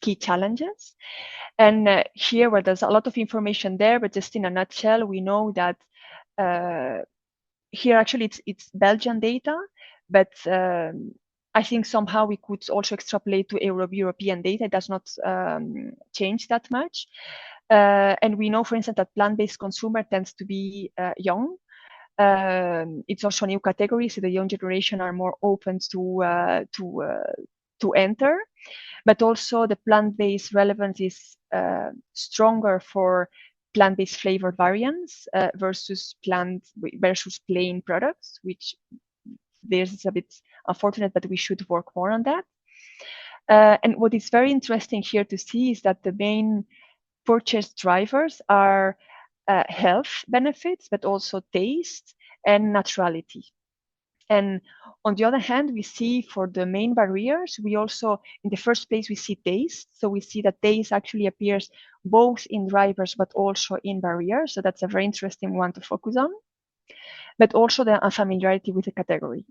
key challenges. And here, where there's a lot of information there, but just in a nutshell, we know that here actually it's Belgian data, but I think somehow we could also extrapolate to European data. It does not change that much. And we know, for instance, that plant-based consumer tends to be young. It's also a new category, so the young generation are more open to enter. But also the plant-based relevance is stronger for plant-based flavored variants versus plain products, which is a bit unfortunate, but we should work more on that. And what is very interesting here to see is that the main purchase drivers are health benefits, but also taste and naturality. And on the other hand, we see for the main barriers, we also, in the first place, we see taste. So we see that taste actually appears both in drivers, but also in barriers. So that's a very interesting one to focus on. But also the unfamiliarity with the category.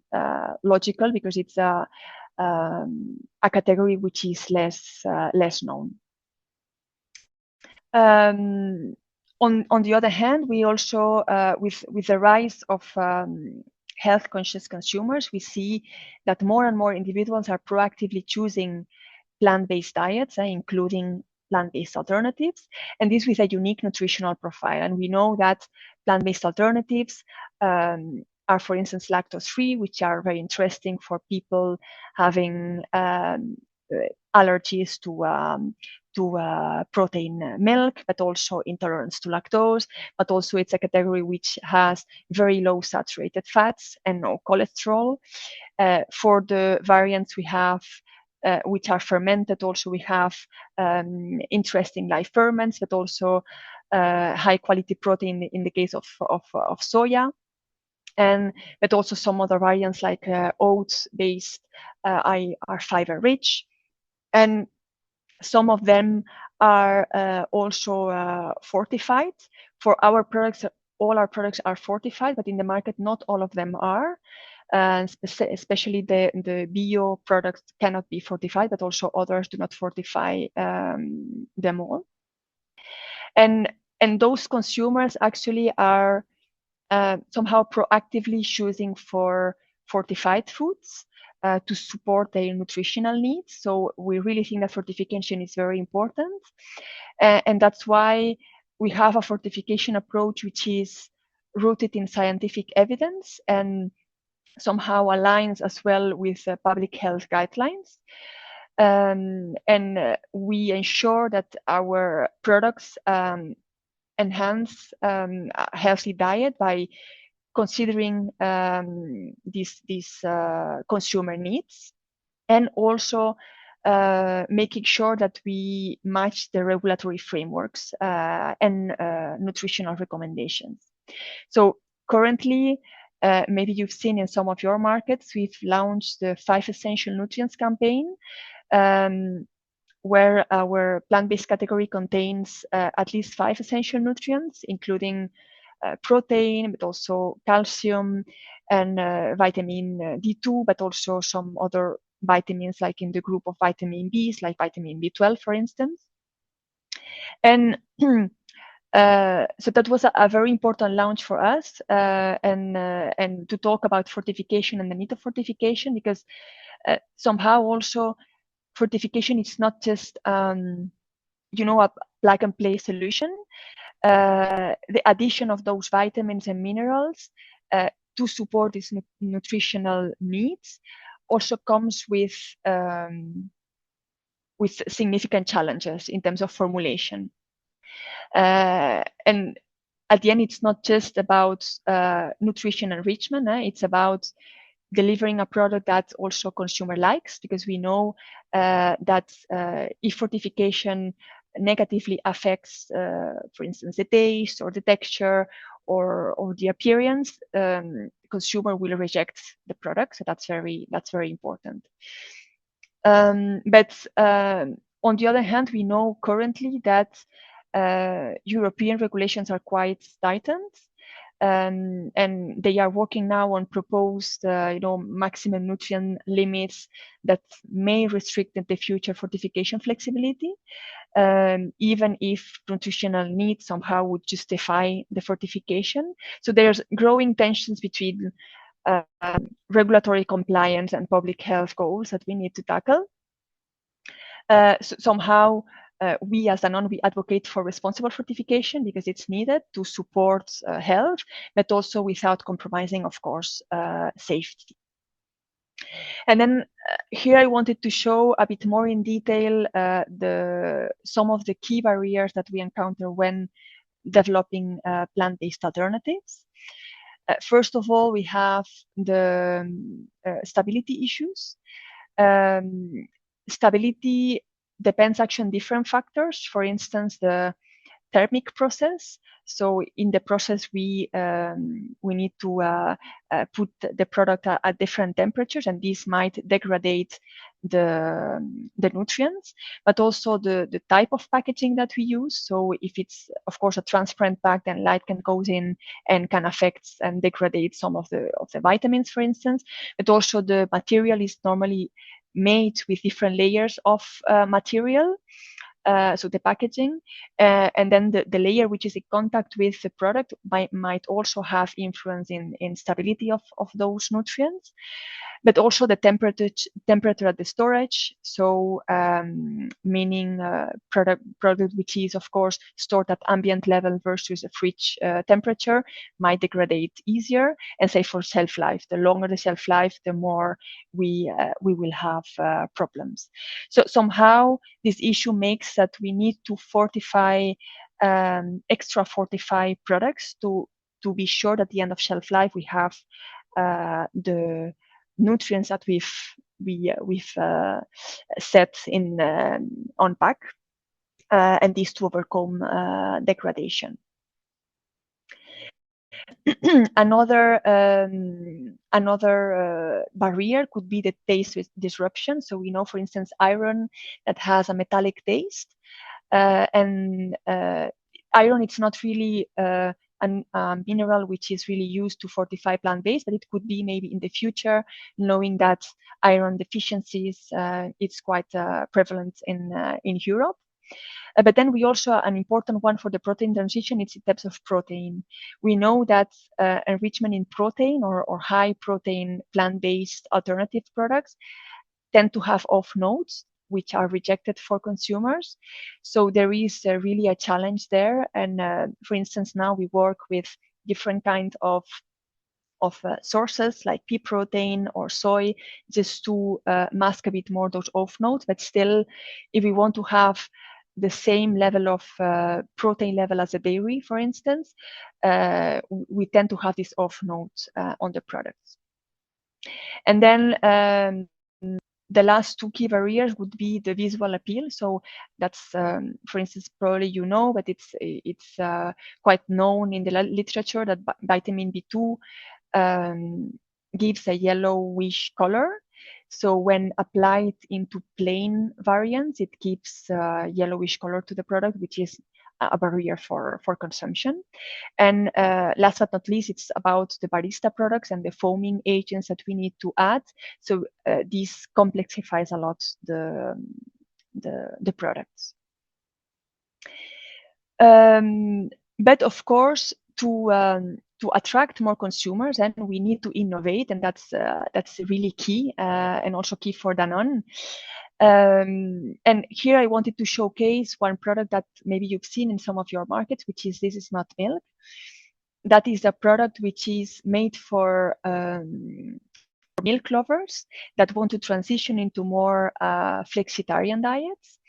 Logical, because it's a category which is less known. On the other hand, we also, with the rise of health conscious consumers, we see that more and more individuals are proactively choosing plant-based diets, including plant-based alternatives, and this with a unique nutritional profile. And we know that plant-based alternatives are, for instance, lactose-free, which are very interesting for people having allergies to protein milk, but also intolerance to lactose. But also it's a category which has very low saturated fats and no cholesterol. For the variants we have, which are fermented, also we have interesting live ferments, but also high quality protein in the case of soya. But also some other variants like oats based are fiber rich. And some of them are also fortified. For our products, all our products are fortified, but in the market, not all of them are. Especially the bio products cannot be fortified, but also others do not fortify them all. And those consumers actually are somehow proactively choosing for fortified foods to support their nutritional needs. So we really think that fortification is very important. And that's why we have a fortification approach which is rooted in scientific evidence and somehow aligns as well with public health guidelines. And we ensure that our products enhance a healthy diet by considering these consumer needs, and also making sure that we match the regulatory frameworks and nutritional recommendations. So currently, maybe you've seen in some of your markets, we've launched the 5 Essential Nutrients campaign, where our plant-based category contains at least 5 essential nutrients, including protein, but also calcium and vitamin D2, but also some other vitamins like in the group of vitamin Bs, like vitamin B12, for instance. And so that was a very important launch for us, and to talk about fortification and the need of fortification, because somehow also fortification is not just a plug and play solution. The addition of those vitamins and minerals to support these nutritional needs also comes with significant challenges in terms of formulation. And at the end, it's not just about nutrition enrichment. It's about delivering a product that also consumer likes, because we know that if fortification negatively affects, for instance, the taste or the texture or the appearance, consumer will reject the product. So that's very important. But on the other hand, we know currently that European regulations are quite tightened. And they are working now on proposed, maximum nutrient limits that may restrict the future fortification flexibility, even if nutritional needs somehow would justify the fortification. So there's growing tensions between regulatory compliance and public health goals that we need to tackle. So somehow, we as Danone, we advocate for responsible fortification because it's needed to support health, but also without compromising, of course, safety. And then here I wanted to show a bit more in detail some of the key barriers that we encounter when developing plant-based alternatives. First of all, we have the stability issues. Stability depends actually on different factors. For instance, the thermic process. So in the process, we need to put the product at different temperatures, and this might degrade the nutrients, but also the type of packaging that we use. So if it's, of course, a transparent bag, then light can go in and can affect and degrade some of the vitamins, for instance. But also the material is normally made with different layers of material. So the packaging, and then the layer which is in contact with the product might also have influence in stability of those nutrients, but also the temperature at the storage. So meaning product which is, of course, stored at ambient level versus a fridge temperature might degrade easier. And say for shelf life, the longer the shelf life, the more we will have problems. So somehow this issue makes that we need to fortify, extra fortify products to be sure that at the end of shelf life we have the nutrients that we've set in on pack, and these to overcome degradation. Another barrier could be the taste disruption. So we know, for instance, iron that has a metallic taste, and iron, it's not really a mineral which is really used to fortify plant-based, but it could be maybe in the future, knowing that iron deficiencies it's quite prevalent in Europe. But then we also, an important one for the protein transition, it's in terms of protein. We know that enrichment in protein or high protein plant-based alternative products tend to have off notes, which are rejected for consumers. So there is really a challenge there. And for instance, now we work with different kinds of sources like pea protein or soy, just to mask a bit more those off notes. But still, if we want to have the same level of protein level as a dairy, for instance, we tend to have this off note on the products. And then the last two key barriers would be the visual appeal. So that's, for instance, probably you know, but it's quite known in the literature that vitamin B2 gives a yellowish color. So when applied into plain variants, it gives yellowish color to the product, which is a barrier for consumption. And last but not least, it's about the barista products and the foaming agents that we need to add. So this complexifies a lot the products. But of course, to attract more consumers, and we need to innovate, and that's really key, and also key for Danone. And here I wanted to showcase one product that maybe you've seen in some of your markets, which is This Is Not Milk. That is a product which is made for milk lovers that want to transition into more flexitarian diets.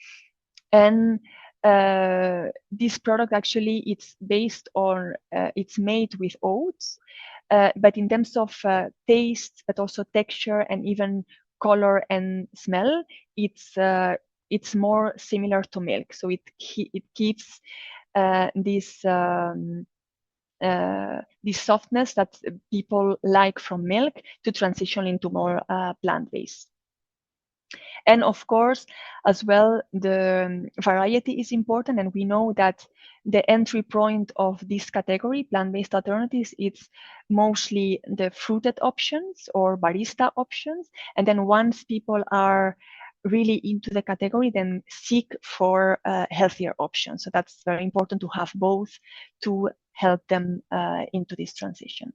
And this product actually, it's based on, it's made with oats, but in terms of taste, but also texture and even color and smell, it's more similar to milk. So it keeps this softness that people like from milk to transition into more plant-based. And of course, as well, the variety is important, and we know that the entry point of this category, plant-based alternatives, it's mostly the fruited options or barista options. And then once people are really into the category, then seek for healthier options. So that's very important to have both to help them into this transition.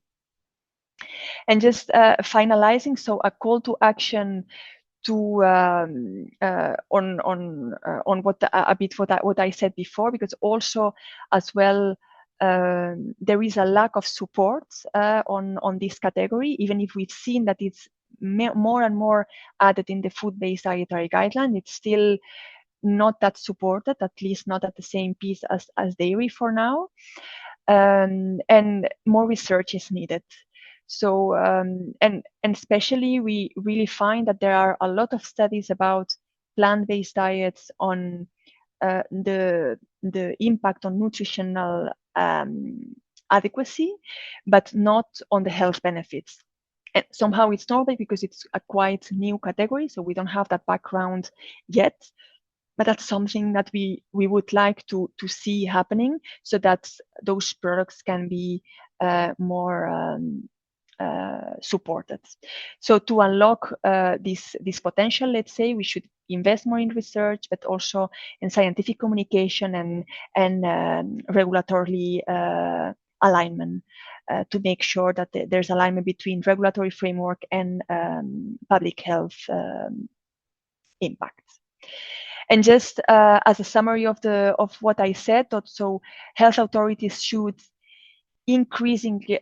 And just finalizing, so a call to action to on what I said before, because also as well there is a lack of support on this category, even if we've seen that it's more and more added in the food-based dietary guideline. It's still not that supported, at least not at the same pace as dairy for now, and more research is needed. So, and especially we really find that there are a lot of studies about plant-based diets on the the impact on nutritional adequacy, but not on the health benefits. And somehow it's normal because it's a quite new category, so we don't have that background yet. But that's something that we would like to see happening, so that those products can be more supported. So to unlock this potential, let's say, we should invest more in research, but also in scientific communication and regulatory alignment to make sure that there's alignment between regulatory framework and public health impacts. And just as a summary of what I said, so health authorities should increasingly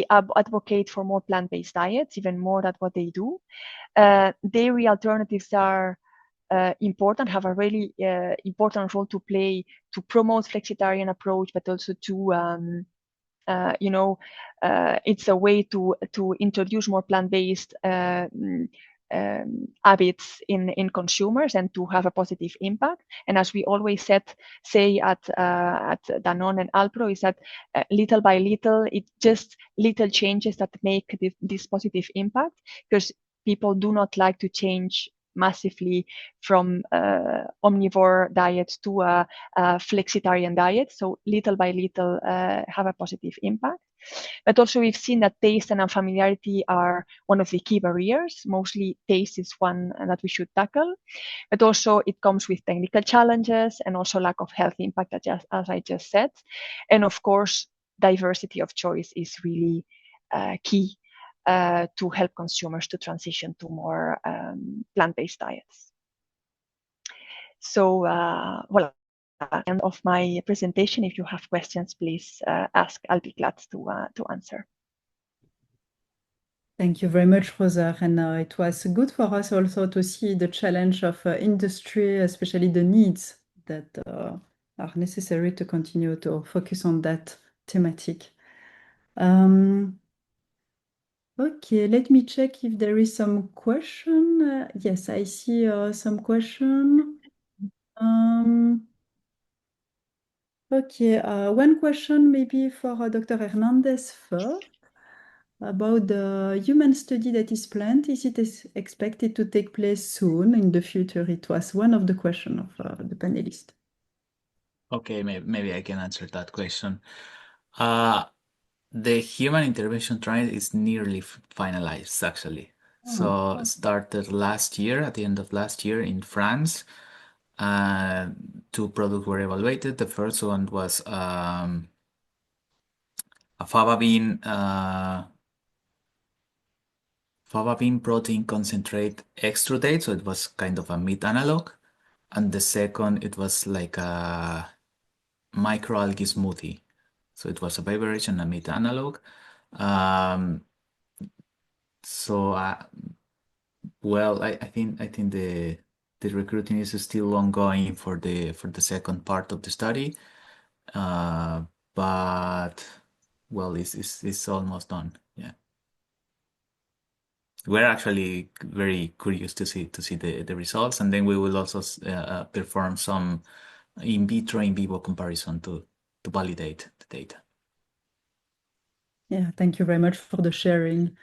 advocate for more plant-based diets, even more than what they do. Dairy alternatives are important, have a really important role to play to promote flexitarian approach, but also to it's a way to introduce more plant-based habits in consumers and to have a positive impact. And as we always say at Danone and Alpro, is that little by little, it's just little changes that make this positive impact, because people do not like to change massively from omnivore diet to a flexitarian diet. So little by little have a positive impact. But also we've seen that taste and unfamiliarity are one of the key barriers. Mostly taste is one that we should tackle, but also it comes with technical challenges and also lack of health impact, as I just said. And of course, diversity of choice is really key to help consumers to transition to more plant-based diets. So, well, end of my presentation. If you have questions, please ask. I'll be glad to answer. Thank you very much, Rosa. And it was good for us also to see the challenge of industry, especially the needs that are necessary to continue to focus on that thematic. Okay, let me check if there is some question. Yes, I see some question. Okay, one question maybe for Dr. Hernandez first about the human study that is planned. Is it expected to take place soon in the future? It was one of the questions of the panelists. Okay, maybe I can answer that question. The human intervention trial is nearly finalized, actually. So it started last year, at the end of last year in France. Two products were evaluated. The first one was a fava bean protein concentrate extrudate, so it was kind of a meat analog. And the second, it was like a microalgae smoothie. So it was a beverage and a meat analog. Well, I think the recruiting is still ongoing for the second part of the study, but well, it's almost done. Yeah, we're actually very curious to see the results, and then we will also perform some in vitro in vivo comparison to validate the data. Yeah, thank you very much for the sharing.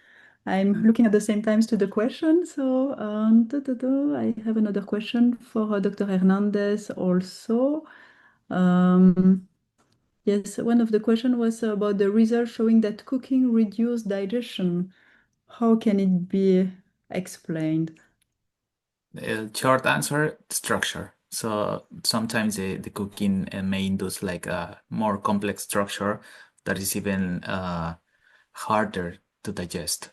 I'm looking at the same times to the question. So I have another question for Dr. Hernandez also. Yes, one of the questions was about the results showing that cooking reduced digestion. How can it be explained? Short answer, structure. So sometimes the cooking may induce like a more complex structure that is even harder to digest.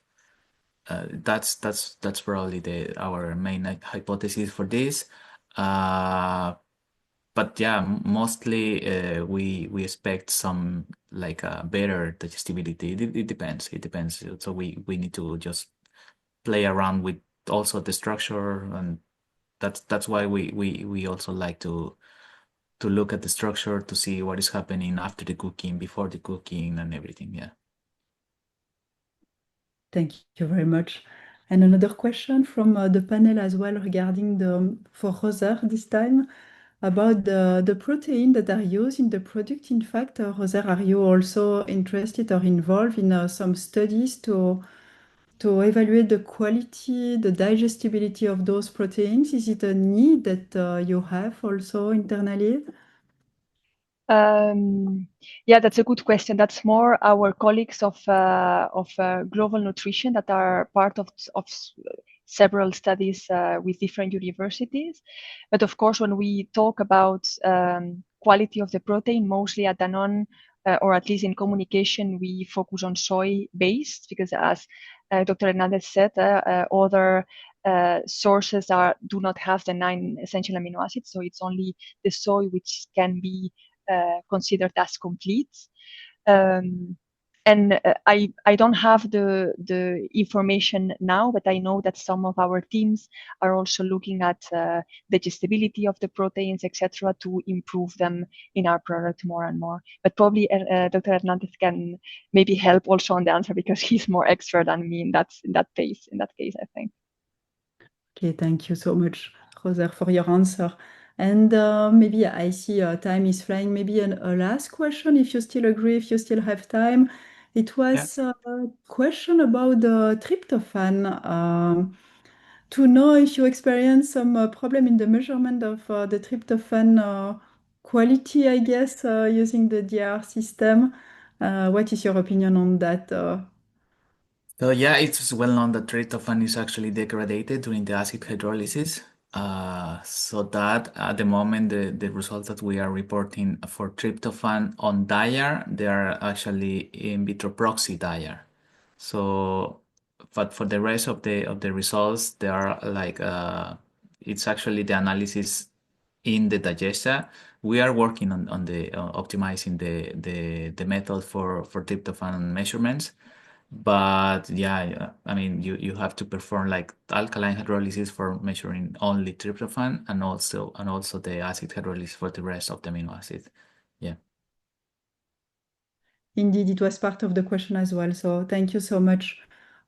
That's probably our main hypothesis for this. But yeah, mostly we expect some like better digestibility. It depends. It depends. So we need to just play around with also the structure, and that's why we also like to look at the structure to see what is happening after the cooking, before the cooking, and everything. Yeah. Thank you very much. And another question from the panel as well regarding for Rosa this time. about the protein that are used in the product. In fact, Roser, are you also interested or involved in some studies to evaluate the quality, the digestibility of those proteins? Is it a need that you have also internally? Yeah, that's a good question. That's more our colleagues of Global Nutrition that are part of several studies with different universities. But of course, when we talk about quality of the protein, mostly at Danone, or at least in communication, we focus on soy-based because, as Dr. Hernandez said, other sources do not have the 9 essential amino acids, so it's only the soy which can be considered as complete. And I don't have the information now, but I know that some of our teams are also looking at digestibility of the proteins, etc., to improve them in our product more and more. But probably Dr. Hernandez can maybe help also on the answer because he's more expert than me in that case. I think. Okay, thank you so much, Roser, for your answer. And maybe I see time is flying. Maybe a last question, if you still agree, if you still have time. It was a question about the tryptophan. To know if you experience some problem in the measurement of the tryptophan quality, I guess, using the DR system. What is your opinion on that? So yeah, it's well known that tryptophan is actually degraded during the acid hydrolysis. So that at the moment, the results that we are reporting for tryptophan on DIAR, they are actually in vitro proxy DIAR. So, but for the rest of the results, they are like it's actually the analysis in the digesta. We are working on the optimizing the method for tryptophan measurements. But yeah, I mean, you have to perform like alkaline hydrolysis for measuring only tryptophan and also the acid hydrolysis for the rest of the amino acids. Yeah. Indeed, it was part of the question as well. So thank you so much.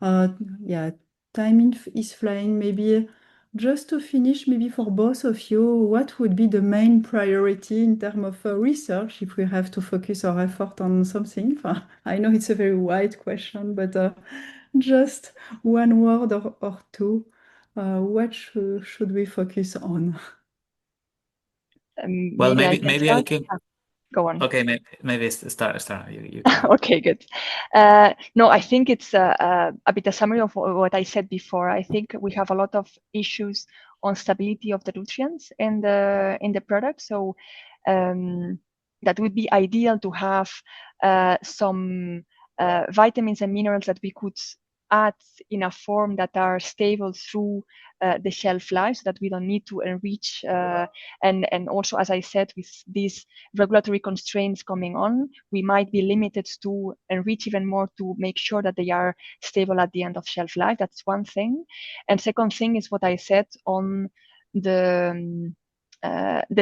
Yeah, is flying. Maybe just to finish, maybe for both of you, what would be the main priority in terms of research if we have to focus our effort on something? I know it's a very wide question, but just one word or two. What should we focus on? Well, Maybe I can maybe I start. can. Go on. Okay, maybe start. You can. Okay, good. No, I think it's a bit a summary of what I said before. I think we have a lot of issues on stability of the nutrients in the product. So that would be ideal to have some vitamins and minerals that we could add in a form that are stable through the shelf life, so that we don't need to enrich. And also, as I said, with these regulatory constraints coming on, we might be limited to enrich even more to make sure that they are stable at the end of shelf life. That's one thing. And second thing is what I said on the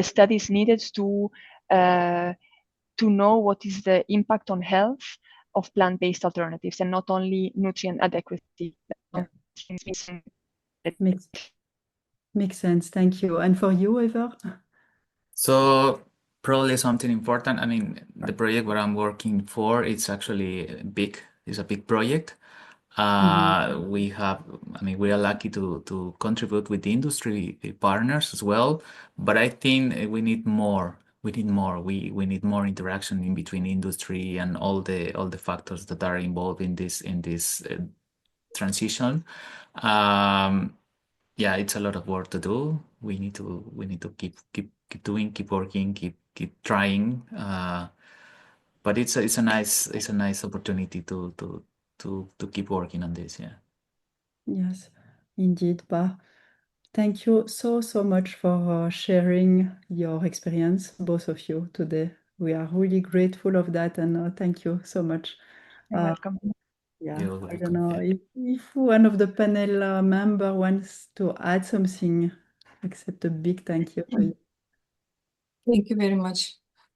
studies needed to know what is the impact on health of plant-based alternatives and not only nutrient adequacy. Yeah. Makes sense. Thank you. And for you, Eva? So probably something important. I mean, the project where I'm working for, it's actually big. It's a big project. We are lucky to contribute with the industry partners as well. But I think we need more. We need more. We need more interaction in between industry and all the factors that are involved in this transition. Yeah, it's a lot of work to do. We need to keep doing, keep working, keep trying. But it's a nice opportunity to keep working on this. Yeah. Yes, indeed. Thank you so much for sharing your experience, both of you, today. We are really grateful of that, and thank you so much. You're welcome. Yeah, You're I don't welcome. know if one of the panel member wants to add something, except a big thank you to you. Thank you very much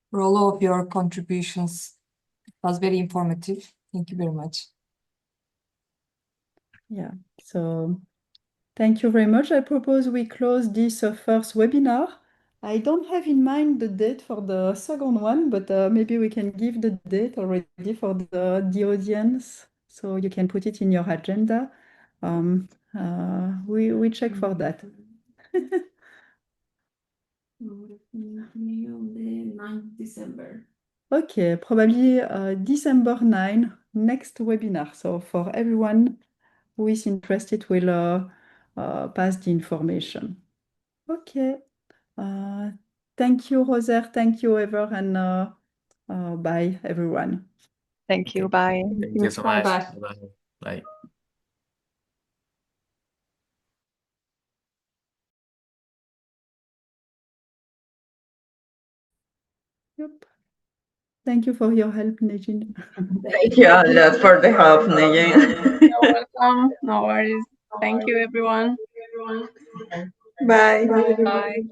for all of your contributions. It was very informative. Thank you very much. Yeah, so thank you very much. I propose we close this first webinar. I don't have in mind the date for the second one, but maybe we can give the date already for the audience, so you can put it in your agenda. We check for that. On the 9th December. Okay, probably December 9, next webinar. So for everyone who is interested, we'll pass the information. Okay. Thank you, Roser. Thank you, Ever, and bye, everyone. Thank you. Okay. Bye. Thank you so much. Bye-bye. Bye. Bye. Yep. Thank you for your help, Najin. Thank you a lot for the help, Najin. You're welcome. No worries. Thank you, everyone. Bye. Bye.